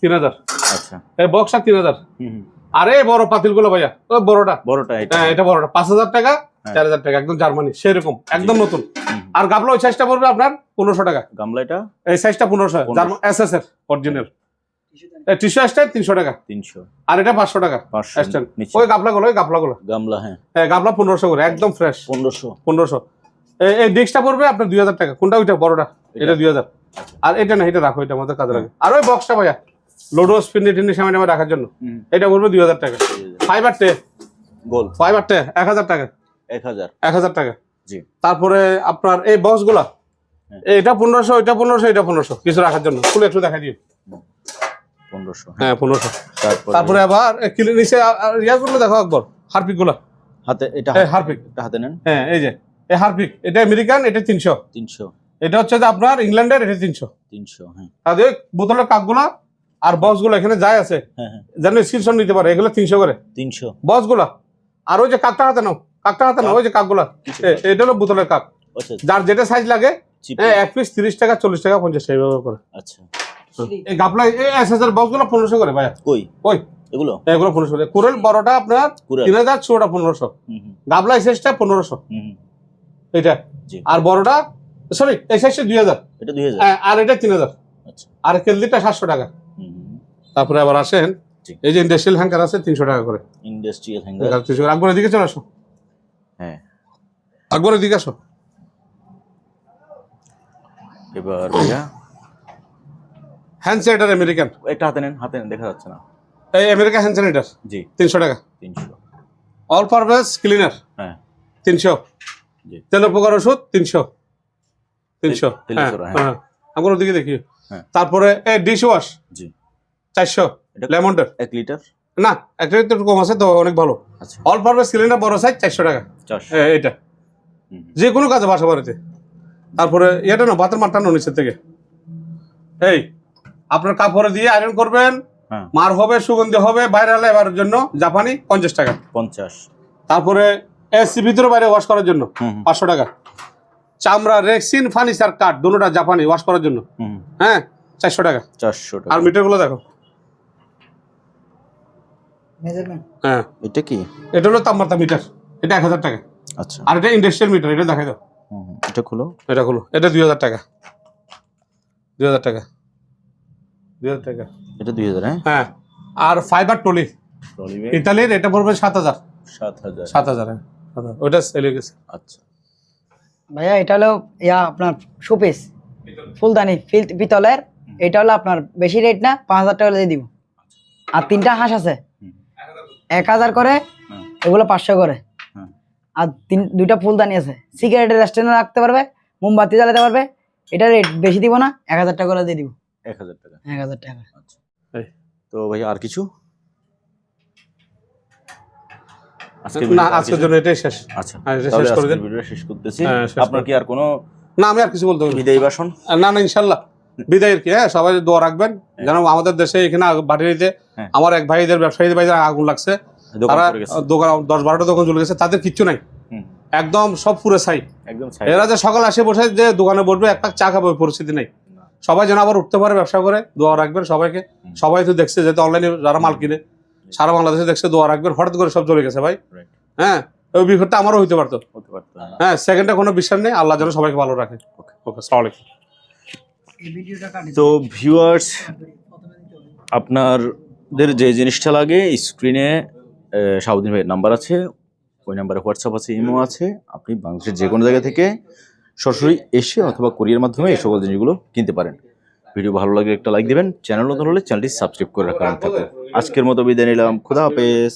3000। আচ্ছা। এই বক্সটা 3000। আর এই বড় পাতিলগুলো ভাইয়া, ওই বড়টা, এটা বড়টা 5000 টাকা, 4000 টাকা, একদম জার্মানি সেরকম, একদম নতুন। আর গামলা ওই সাইজটা পড়বে আপনার 1500 টাকা। গামলাটা এই সাইজটা 1500, জার্মান এসএস এর অরিজিনাল। এই টিস্যু স্ট্যান্ড 300 টাকা। 300। আর এটা 500 টাকা স্ট্যান্ড। ওই গামলাগুলো, গামলা, গামলা 1500 করে, একদম ফ্রেশ। 1500। এই ডিস্কটা পড়বে আপনার 2000 টাকা। কোনটা? ওইটা বড়টা, এটা 2000। আর এটা না, এটা রাখো, এটা আমাদের কাজে লাগে। আর ওই বক্সটা ভাইয়া লোডো স্পিনি টিনি সামনে রাখার জন্য, এটা পড়বে 2000 টাকা। ফাইবার টে, গোল ফাইবার টে 1000 টাকা। 1000 টাকা। জি। তারপরে আপনার এই বক্সগুলা, এটা 1500, এটা 1500, এটা 1500, কিছু রাখার জন্য। খুলে একটু দেখা দিও। 1500। 1500। তারপরে আবার নিচে ইয়াগুলো দেখো একবার, হারপিক গুলা হাতে, এটা হারপিক, এটা হাতে নেন। এই যে এই হারপিক, এটা আমেরিকান, এটা 300। এটা হচ্ছে যে আপনার ইংল্যান্ডের, এটা 300। তাহলে বোতলের কাপগুলা আর বক্সগুলো এখানে যাই আছে, যেন স্ক্রিনশট নিতে পারে, এগুলো 300 করে। 300 বক্সগুলা। আর ওই যে কাপটা হাতে নাও, ওই যে কাপগুলা, এটা হলো বোতলের কাপ। যার যেটা সাইজ লাগে, এক পিস 30 টাকা, 40 টাকা, 50 টাকা এইভাবে করে। আচ্ছা। এই গাপলা, এই এসএসআর বক্সগুলো 1500 করে ভাইয়া। কই এগুলো 1500 করে। কোরেল বড়টা আপনার 3000, ছোটটা 1500। গাবলা সাইজটা 1500 এটা। আর বড়টা সরি এই সাইজটা 2000, এটা 2000। আর এটা 3000, আচ্ছা। আর কেলদিটা 700 টাকা। তারপরে আবার আসেন, জি। এই যে ইন্ডাস্ট্রিয়াল হ্যাঙ্গার আছে 300 টাকা করে। Industrial hanger. আকবরের দিকে চলে আসো। হ্যাঁ, আকবরের দিকে আসো। এবার ভাইয়া হ্যান্ড স্যানিটার আমেরিকান, একটা হাতে নেন, দেখা যাচ্ছে না। এই আমেরিকান হ্যান্ড স্যানিটার জি 300 টাকা। 300। অল পারপাস ক্লিনার হ্যাঁ 300। জি। তেলের পোকার ওষুধ 300। তেলের হ্যাঁ সোডা, হ্যাঁ, আকবরের দিকে দেখি। হ্যাঁ। তারপরে এই ডিশ ওয়াশ জি 400 এটা লেমন্ডার। 1 লিটার। না একটা একটু কম আছে তো, অনেক ভালো। আচ্ছা অল পারপাস ক্লিনার বড় সাইজ 400 টাকা। 400। এটা যে কোনো কাজে বাসা বাড়িতে। তারপরে এটা না বাতের মারটানো নিচের থেকে, এই আপনার কাপড়ে দিয়ে আয়রন করবেন, হ্যাঁ মার হবে, সুগন্ধি হবে, বাইরে এবার জন্য জাপানি 50 টাকা। 50। তারপরে এসি ভিতরে বাইরে ওয়াশ করার জন্য 500 টাকা। চামড়া রেক্সিন ফার্নিচার কাঠ দুটোটা জাপানি ওয়াশ করার জন্য, হ্যাঁ 400 টাকা। 400 টাকা। আর মিটারগুলো দেখো, মেজারমেন্ট। হ্যাঁ এটা কি? এটা হলো তাপমাত্রা মিটার, এটা 1000 টাকা। আচ্ছা আর এটা ইন্ডাস্ট্রিয়াল মিটার, এটা দেখাই দাও। এটা খুলো। এটা হলো, এটা 2000 টাকা। 2000 টাকা, 2000 টাকা। এটা 2000। হ্যাঁ হ্যাঁ, আর ফাইবার টলি ইতালির, এটা পড়বে 7000। 7000। 7000, হ্যাঁ 7000। ওইটা সেল হয়ে গেছে। আচ্ছা ভাইয়া এটা হলো আপনার শোপিস ফুলদানি পিতলের। এটা হলো আপনার বেশি রেট না, 5000 টাকা দিয়ে দিব। আর 3টা হাঁস আছে 1000 করে, এগুলো 500 করে। আর 2টা ফুলদানি আছে, সিগারেটের স্ট্যান্ডে রাখতে পারবে, মোমবাতি জ্বালাতে পারবে। এটা রেট বেশি দিব না, 1000 টাকা করে দিয়ে দিব। 1000 টাকা। 1000 টাকা। আচ্ছা তো ভাই আর কিছু? না আজকের জন্য এটাই শেষ। আচ্ছা এটা তাহলে শেষ করে আজকের দিন। ভিডিওটা শেষ করতেছি। হ্যাঁ, শেষ আপনার কি আর কোনো না, আমি আর কিছু বলতে পারবো না। বিদায় ভাষণ? না না, ইনশাল্লাহ বিদায়ের কি, হ্যাঁ সবাই দোয়া রাখবেন যেন আমাদের দেশে এখানে বাড়িতে আমার এক ভাইদের ব্যবসায়ীদের ভাইদের আগুন লাগছে, তারা দোকান 10-12টা দোকান চলে গেছে, তাদের কিচ্ছু নাই, একদম সব পুরো ছাই। একদম এরা যে সকালে আসে বসে যে দোকানে বসবে এক পাক চা খাবে, ওই পরিস্থিতি নেই। সবাই যেন আবার উঠতে পারে ব্যবসা করে, দোয়া রাখবেন সবাইকে। সবাই তো দেখছে যেহেতু অনলাইনে যারা মাল কিনে সারা বাংলাদেশে দেখছে, দোয়া রাখবেন। হঠাৎ করে সব চলে গেছে ভাই, হ্যাঁ ওই বিপদটা আমারও হইতে পারতো। হ্যাঁ সেকেন্ডে কোনো বিশ্বাস নেই, আল্লাহ যেন সবাইকে ভালো রাখে। ওকে ওকে, আসসালামু আলাইকুম। তো ভিউয়ার্স, আপনাদের যে জিনিসটা লাগে স্ক্রিনে শাহাবুদ্দিন ভাইয়ের নাম্বার আছে, ওই নাম্বারে হোয়াটসঅ্যাপ আছে, ইমো আছে। আপনি বাংলাদেশের যে কোনো জায়গা থেকে সরাসরি এসে অথবা কোরিয়ার মাধ্যমে এই সকল জিনিসগুলো কিনতে পারেন। ভিডিও ভালো লাগলে একটা লাইক দিবেন, চ্যানেল নতুন হলে চ্যানেলটি সাবস্ক্রাইব করে রাখার থাকুন। আজকের মতো বিদায় নিলাম, খুদা হাফেজ।